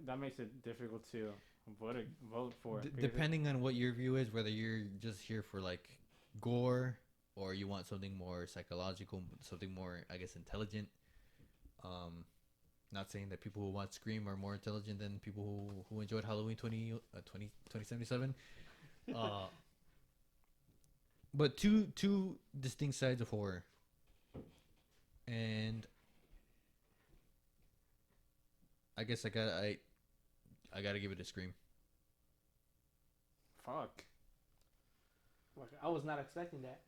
that makes it difficult to vote for. because Depending on what your view is, whether you're just here for like gore or you want something more psychological, something more, I guess, intelligent. Not saying that people who watch Scream are more intelligent than people who enjoyed Halloween 2077. But two distinct sides of horror. And I guess I gotta give it a Scream. Fuck. Fuck, I was not expecting that.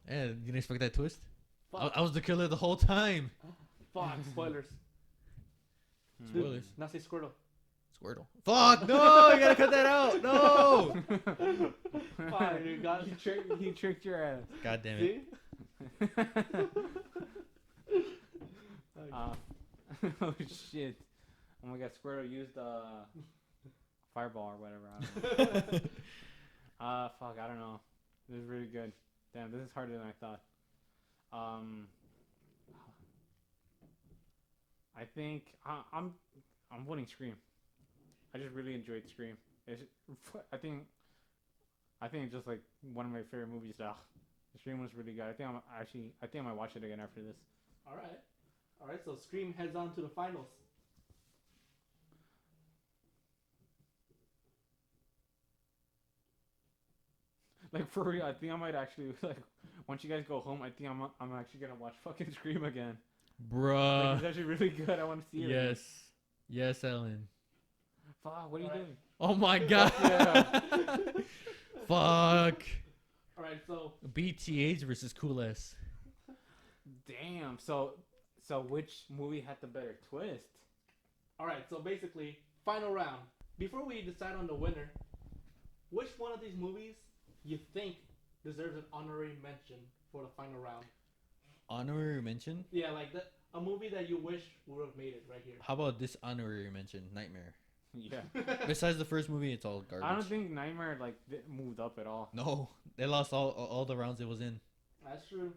Yeah, you didn't expect that twist? Fuck. I was the killer the whole time. Fuck, spoilers. Spoilers. Now say Squirtle. Squirtle. Fuck, no, you gotta cut that out. No. Fuck, you got it. He tricked your ass. God damn it. See? Oh shit! Oh my god, Squirtle used fireball or whatever. I don't know. Fuck, I don't know. This is really good. Damn, this is harder than I thought. Um, I think I'm voting Scream. I just really enjoyed Scream. It's, I think it's just like one of my favorite movies now. Scream was really good. I think I might watch it again after this. All right. All right. So Scream heads on to the finals. Like for real, I think I might actually like once you guys go home. I think I'm actually gonna watch fucking Scream again. Like, Bruh. it's actually really good. I want to see it. Again. Yes. Yes, Ellen. Fuck, what are you Alright. doing? Oh my god. Yeah. Fuck. All right. So BTH versus Cool S. Damn. So which movie had the better twist? all right. So basically, final round. Before we decide on the winner, which one of these movies you think deserves an honorary mention for the final round? Honorary mention? Yeah, like a movie that you wish would have made it right here. How about this honorary mention? Nightmare. Yeah. Besides the first movie, it's all garbage. I don't think Nightmare like moved up at all. No, they lost all the rounds it was in. That's true.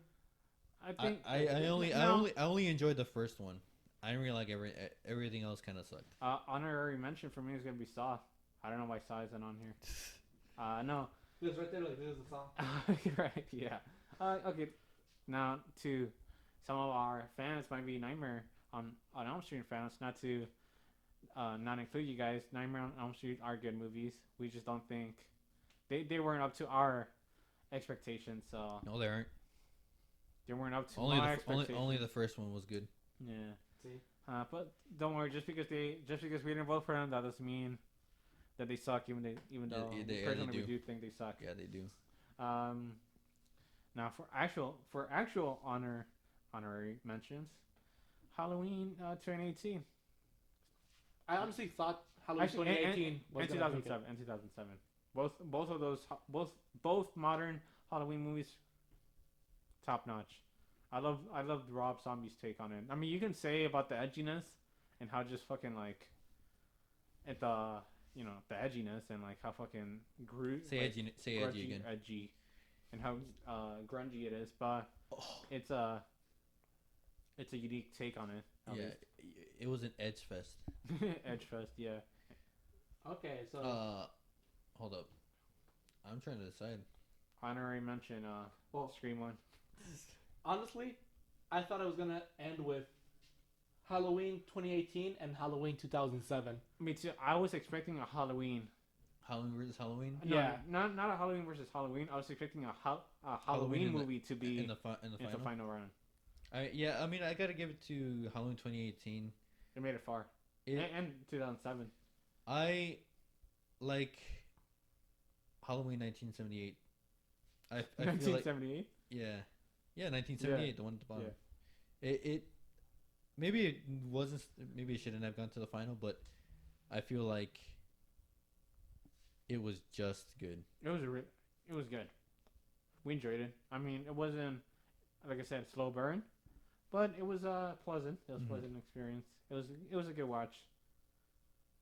I think I No. only enjoyed the first one. I didn't really like everything else. Kind of sucked. honorary mention for me is gonna be Saw. I don't know why Saw isn't on here. No. This right there, like this is the song. Right. Yeah. Okay. Now to some of our fans might be Nightmare on Elm Street fans, not to not include you guys. Nightmare on Elm Street are good movies. We just don't think they weren't up to our expectations. So No, they aren't. they weren't up to Only my the expectations. only the first one was good. Yeah. See? But don't worry. Just because we didn't vote for them, that doesn't mean that they suck. Even though personally we do think they suck. Yeah, they do. Now for actual honorary mentions, Halloween 2018. I honestly thought Halloween Actually, 2018 was and gonna take it. 2007 and 2007. Both of those both modern Halloween movies, top notch. I love Rob Zombie's take on it. I mean, you can say about the edginess and how just fucking like at the the edginess and like how fucking Say edgy again. edgy, and how grungy it is, but it's a unique take on it. at Yeah, least. it was an edge fest. Edge Fest, yeah. Okay, so Hold up. I'm trying to decide. Honorary mention, Well- Scream 1. honestly, I thought I was gonna end with Halloween 2018 and Halloween 2007. Me too. I was expecting a Halloween. Halloween versus Halloween. No, Yeah. not a Halloween versus Halloween. I was expecting a Halloween Halloween in the- movie to be in the in final. the final round. I mean, I gotta give it to Halloween 2018. It made it far. It, And 2007. I like Halloween 1978. I feel like 1978. yeah 1978, the one at the bottom. Yeah. It maybe it wasn't, maybe it shouldn't have gone to the final, but I feel like it was just good. It was good. We enjoyed it. I mean, it wasn't like I said slow burn, but it was pleasant. It was a Mhm. pleasant experience. It was a good watch.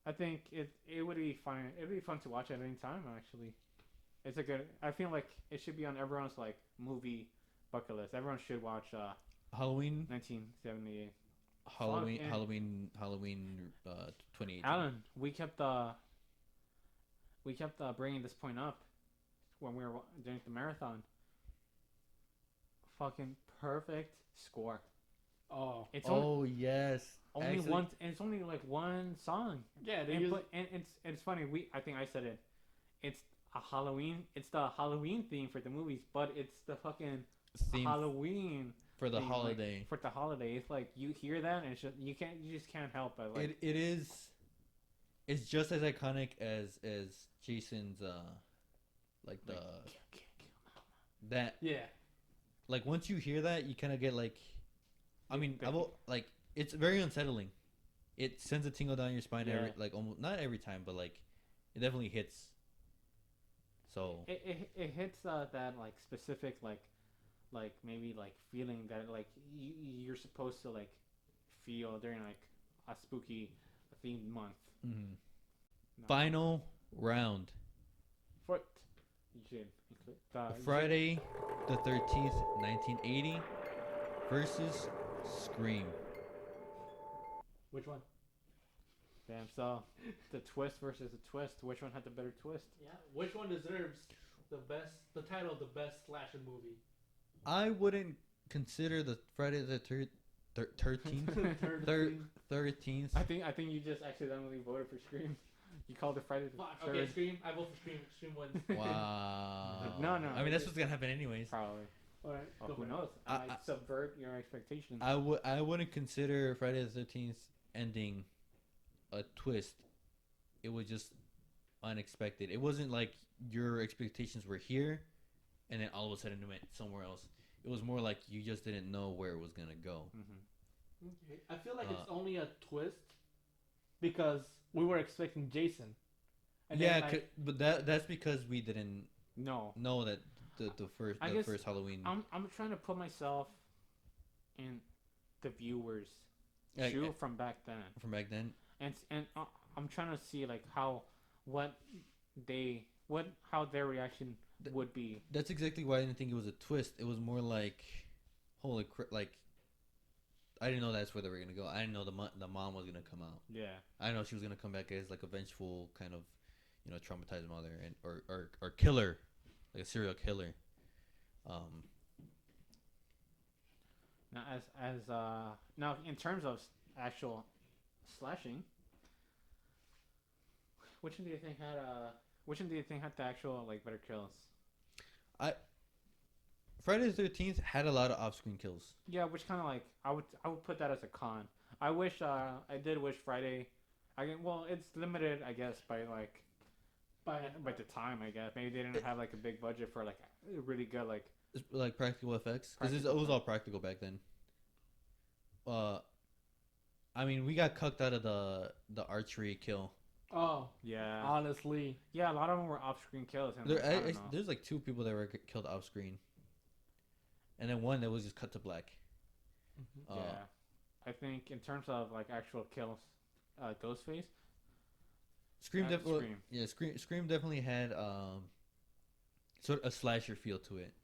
I think it would be fun. It'd be fun to watch at any time. Actually, it's a good. I feel like it should be on everyone's like movie bucket list. Everyone should watch Halloween 1978. Halloween and- Halloween 2018. Alan, we kept bringing this point up when we were doing the marathon. Fucking perfect score. Oh, It's only, Yes. only Actually- one, and it's only like one song. yeah, they And, use but, and it's funny. I think I said it. It's a Halloween. It's the Halloween theme for the movies, but it's the fucking theme Halloween for the theme, like, holiday. for the holiday. It's like you hear that and it's just, you just can't help but like It is. It's just as iconic as Jason's like the that yeah. like once you hear that you kind of get like, I mean Yeah. I will, like, it's very unsettling. It sends a tingle down your spine Yeah. every, like, almost not every time, but like it definitely hits. So it hits that like specific like maybe like feeling that like you're supposed to like feel during like a spooky themed month. mhm. No. Final round. Foot You should include you should- Friday the 13th, 1980 versus Scream. Which one? Damn. So, the twist versus the twist. Which one had the better twist? Yeah. Which one deserves the title of the best slasher movie? I wouldn't consider the Friday the 13th. Third. 13th. I think you just accidentally voted for Scream. You called it Friday the Fuck. Third. Okay, Scream. I vote for Scream. Scream wins. Wow. No. I mean, that's what's gonna happen anyways. Probably. All right. Well, Go who for it. knows? I- I might subvert your expectations. I wouldn't consider Friday the 13th ending a twist. It was just unexpected. It wasn't like your expectations were here, and then all of a sudden it went somewhere else. It was more like you just didn't know where it was gonna go. Mm-hmm. Okay. I feel like it's only a twist because we were expecting Jason. And Yeah, then, like, but that's because we didn't No. know that the I the guess first Halloween. I'm trying to put myself in the viewers' Like, shoe from back then, from back then. and I'm trying to see like how their reaction would be. That's exactly why I didn't think it was a twist. It was more like, holy crap! Like, I didn't know that's where they were gonna go. I didn't know the mom was gonna come out. Yeah. I didn't know she was gonna come back as like a vengeful kind of, traumatized mother and or killer, like a serial killer. Now in terms of actual slashing, which one do you think had the actual like better kills? Friday the 13th had a lot of off-screen kills. Yeah, which kind of like I would put that as a con. I did wish Friday. It's limited, I guess, by the time. I guess maybe they didn't have like a big budget for like a really good like. It's like practical effects, because it Practical was all practical back then. I mean, we got cucked out of the archery kill. oh, Yeah. honestly, Yeah, a lot of them were off-screen kills. And like, I don't know. There's like 2 people that were killed off screen, and then one that was just cut to black. Mhm. Yeah, I think in terms of like actual kills, Ghostface. Scream Scream. definitely, yeah. Scream definitely had sort of a slasher feel to it.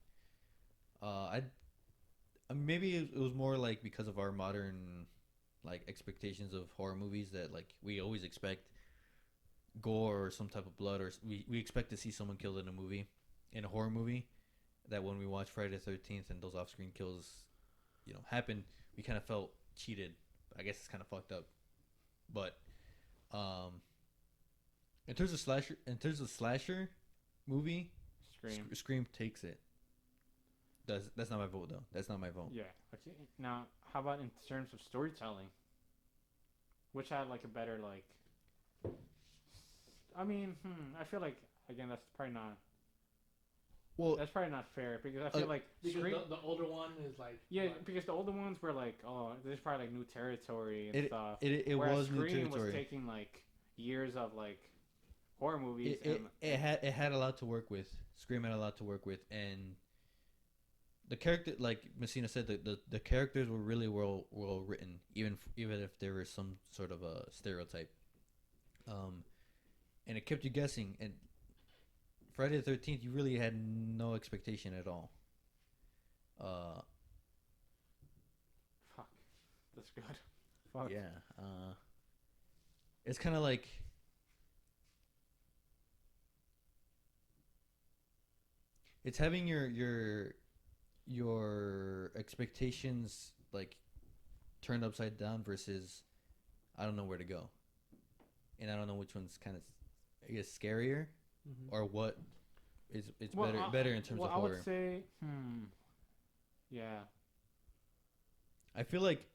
Maybe it was more like because of our modern like expectations of horror movies that like we always expect gore or some type of blood, or we expect to see someone killed in a horror movie. That when we watch Friday the 13th and those off-screen kills, happen, we kind of felt cheated. I guess it's kind of fucked up, but in terms of slasher movie, Scream. Scream takes it. That's not my vote though. That's not my vote. Yeah. Okay. Now, how about in terms of storytelling? Which had like a better like. I mean, I feel like again that's probably not. Well, That's probably not fair because I feel like because Scream. the older one is like Yeah, what? because the older ones were like, oh, this is probably like new territory and it stuff. it Whereas was new Scream territory. was taking like years of like horror movies. It had a lot to work with. Scream had a lot to work with, and the character, like Messina said, the characters were really well written, even if there was some sort of a stereotype. And it kept you guessing. And Friday the 13th, you really had no expectation at all. Fuck, that's good. Fuck. Yeah. It's kind of like. It's having your expectations like turned upside down versus I don't know where to go, and I don't know which one's kind of I guess scarier Mhm. or what is it's Well, better in terms of I horror. would say, yeah. I feel like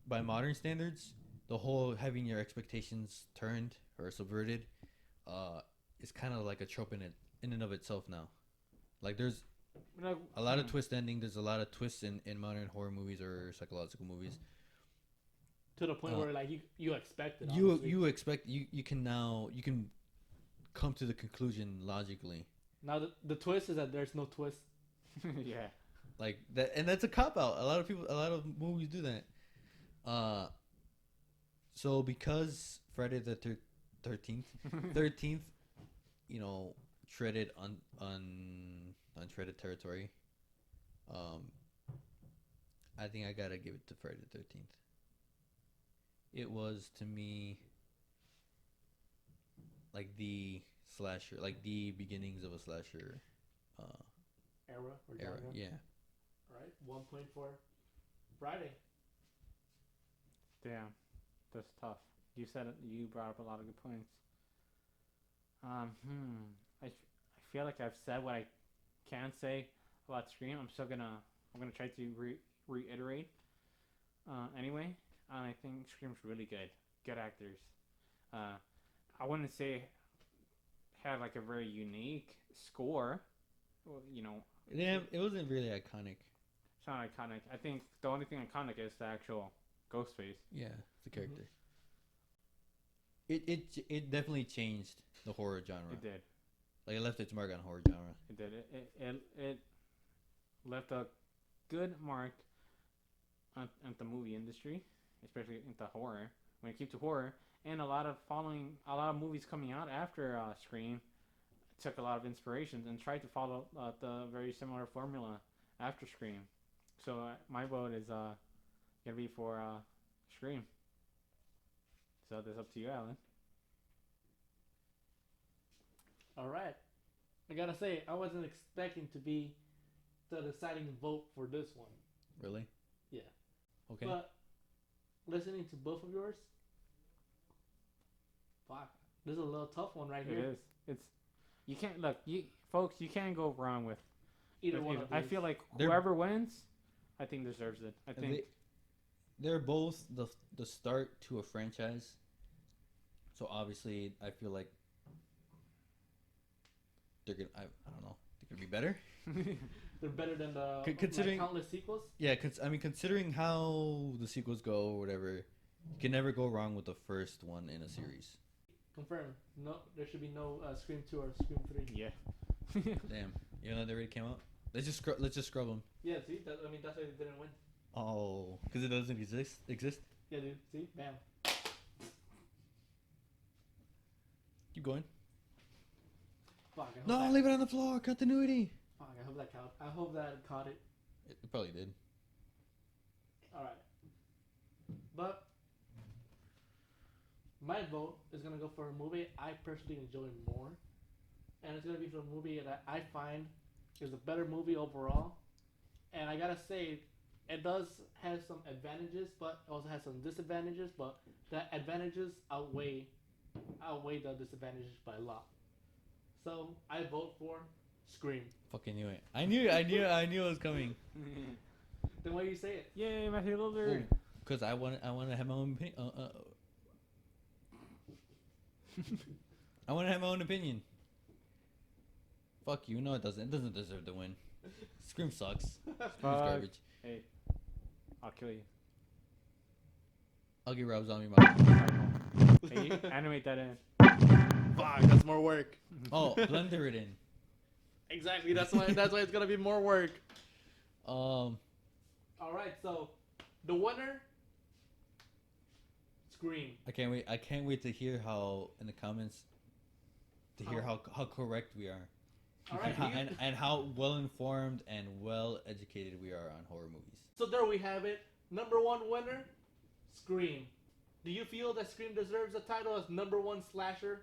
by modern standards, the whole having your expectations turned or subverted, is kind of like a trope in and of itself now. Like there's Like, a lot of twist ending. There's a lot of twists in modern horror movies or psychological movies. To the point where like you expect it. You honestly. you expect you can come to the conclusion logically. Now the twist is that there's no twist. yeah. Like that, and that's a cop out. A lot of movies do that. So because Friday the 13th, treaded untreaded territory. I think I gotta give it to Friday the 13th. It was to me like the slasher, like the beginnings of a slasher Era or era. genre. Yeah. All right, 1 point for Friday. Damn, that's tough. You said it, you brought up a lot of good points. I feel like I've said what I can say about Scream. I'm gonna try to reiterate. Anyway, I think Scream's really good. Good actors. I wouldn't say it had like a very unique score. Well, It wasn't really iconic. it's not iconic. I think the only thing iconic is the actual Ghostface. Yeah, the character. It definitely changed the horror genre. It did. Like it left its mark on horror genre. It did. It left a good mark on the movie industry, especially into horror. When it came to horror, and a lot of movies coming out after Scream took a lot of inspirations and tried to follow the very similar formula after Scream. So my vote is gonna be for Scream. So that's up to you, Alan. All right. I gotta say, I wasn't expecting to be the deciding vote for this one. Really? Yeah. Okay. But listening to both of yours, fuck, this is a little tough one right It here. is. It's you can't look, folks. You can't go wrong with Either with one either. of I these. feel like They're- whoever wins, I think deserves it. I think They're both the start to a franchise. So obviously, I feel like they're gonna. I don't know. They're gonna be better. They're better than the Considering- countless sequels. Yeah, considering how the sequels go or whatever, you can never go wrong with the first one in a series. Confirm. No, there should be no Scream 2 or Scream 3. yeah. Damn, even though they already came out, let's just scrub them. Yeah, see, that's why they didn't win. Oh, because it doesn't exist. Yeah, dude. See, bam. Keep going. Fuck. I hope No, that, leave it on the floor. Continuity. fuck, I hope that caught. I hope that caught it. It probably did. All right. But my vote is gonna go for a movie I personally enjoy more, and it's gonna be for a movie that I find is a better movie overall. And I gotta say, it does have some advantages, but it also has some disadvantages. But the advantages outweigh the disadvantages by a lot. So I vote for Scream. Fucking knew it. I knew it was coming. Then why do you say it? Yay, Matthew Lillard. Because I want to have my own opinion. I want to have my own opinion. Fuck you. No, it doesn't. It doesn't deserve to win. Scream sucks. Scream's Fuck. garbage. Hey, I'll kill you. I'll give Rob Zombie my. Hey, you animate that in. Fuck, that's more work. Oh, blender it in. Exactly. That's why it's gonna be more work. Um, All right. So the winner, Scream. I can't wait to hear how in the comments to hear how correct we are. All right. And how well informed and well educated we are on horror movies. So there we have it. Number one winner, Scream. Do you feel that Scream deserves the title as number one slasher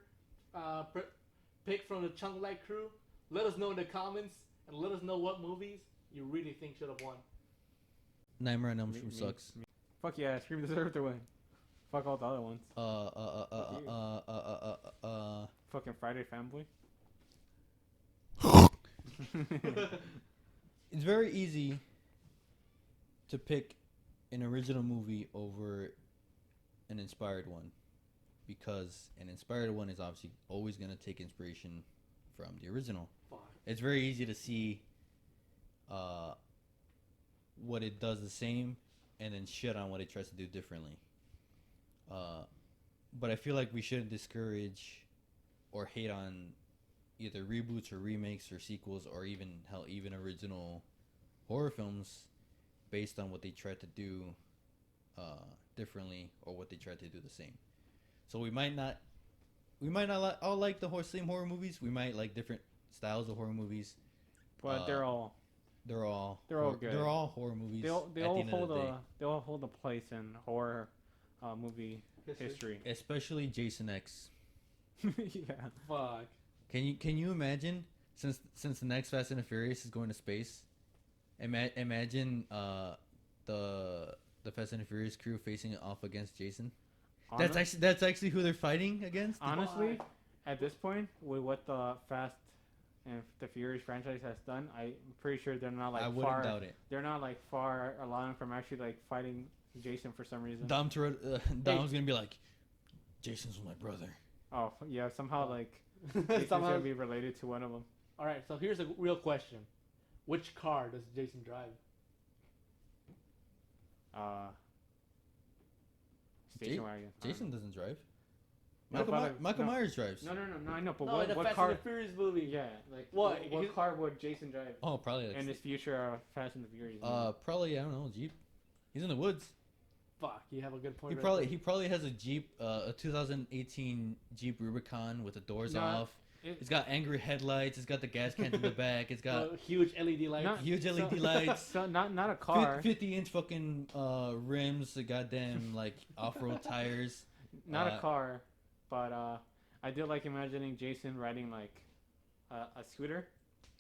pick from the Chunk Light crew? Let us know in the comments and let us know what movies you really think should have won. Nightmare on Elm Me- Street me- sucks. Fuck yeah, Scream deserved to win. Fuck all the other ones. Fucking Friday Fanboy. It's very easy to pick an original movie over an inspired one because an inspired one is obviously always going to take inspiration from the original. Fuck. It's very easy to see what it does the same and then shit on what it tries to do differently. But I feel like we shouldn't discourage or hate on either reboots or remakes or sequels or even original horror films based on what they tried to do differently or what they tried to do the same. So we might not all like the same horror movies. We might like different styles of horror movies. But they're all They're all good. They're all horror movies. they all day. hold a place in horror movie history. Especially Jason X. Yeah. Fuck. Can you imagine since the next Fast and the Furious is going to space? Imagine the Fast and the Furious crew facing off against Jason. That's actually who they're fighting against. Honestly, at this point, with what the Fast and the Furious franchise has done, I'm pretty sure they're not like I wouldn't doubt it. They're not like far along from actually like fighting Jason for some reason. Dom's gonna be like, Jason's my brother. Oh yeah, somehow like Jason's gonna be related to one of them. All right, so here's a real question: which car does Jason drive? Station wagon. Jason doesn't drive. No, Michael Myers drives. No, I know, but No, in the what Fast car? and the Furious movie. Yeah, like What? what car would Jason drive Oh, probably like in this future Fast and the Furious? movie? probably I don't know, Jeep. He's in the woods. Fuck, you have a good point. He probably has a Jeep, a 2018 Jeep Rubicon with the doors off. It's got angry headlights. It's got the gas can in the back. It's got huge LED lights. huge LED lights. So not a car. 50-inch fucking rims. The goddamn like off-road tires. Not a car, but I do like imagining Jason riding like a scooter,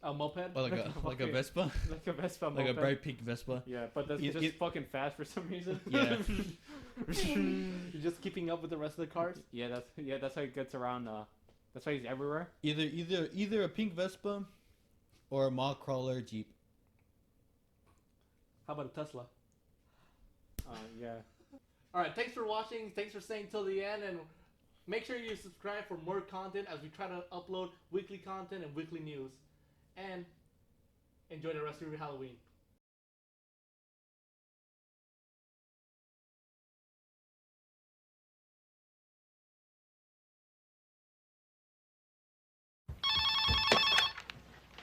A moped. Or like a Vespa. like a Vespa, Like moped. a bright pink Vespa. Yeah, but that's just fucking fast for some reason. Yeah. You're just keeping up with the rest of the cars. Yeah, that's how he gets around. That's why he's everywhere. Either a pink Vespa, or a mall crawler Jeep. How about a Tesla? Yeah. All right, thanks for watching. Thanks for staying till the end, and make sure you subscribe for more content as we try to upload weekly content and weekly news. And enjoy the rest of your Halloween.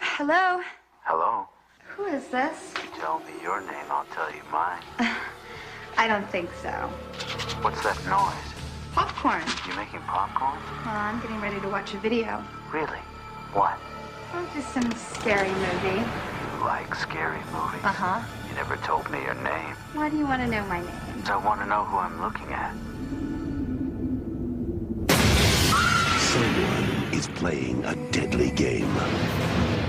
Hello? Hello? Who is this? You tell me your name, I'll tell you mine. I don't think so. What's that noise? Popcorn. You making popcorn? Well, I'm getting ready to watch a video. Really? What? Oh, just some scary movie. You like scary movies? Uh-huh. You never told me your name. Why do you want to know my name? I want to know who I'm looking at. Someone is playing a deadly game.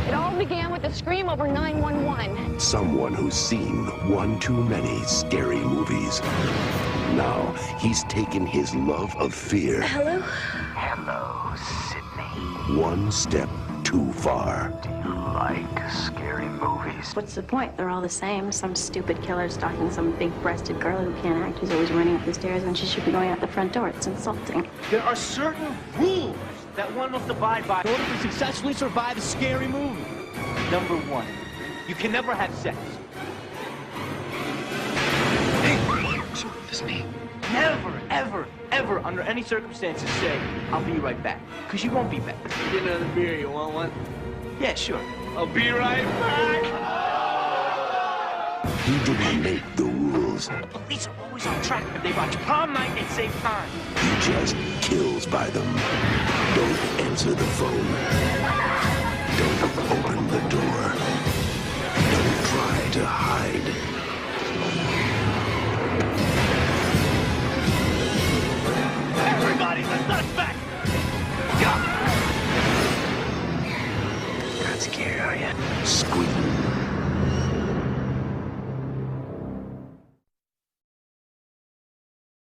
It all began with a scream over 911. Someone who's seen one too many scary movies. Now, he's taken his love of fear Hello? Hello, Sydney. one step too far. Do you like scary movies? What's the point? They're all the same. Some stupid killer stalking some big-breasted girl who can't act, who's always running up the stairs when she should be going out the front door. It's insulting. There are certain rules that one must abide by in order to successfully survive a scary movie. Number one, you can never have sex. Never, ever, ever, under any circumstances, say, I'll be right back. Because you won't be back. Get another beer. You want one? Yeah, sure. I'll be right back. He didn't make the rules. The police are always on track. If they watch prom night, they save time. He just kills by them. Don't answer the phone. Don't open the door. Don't try to hide.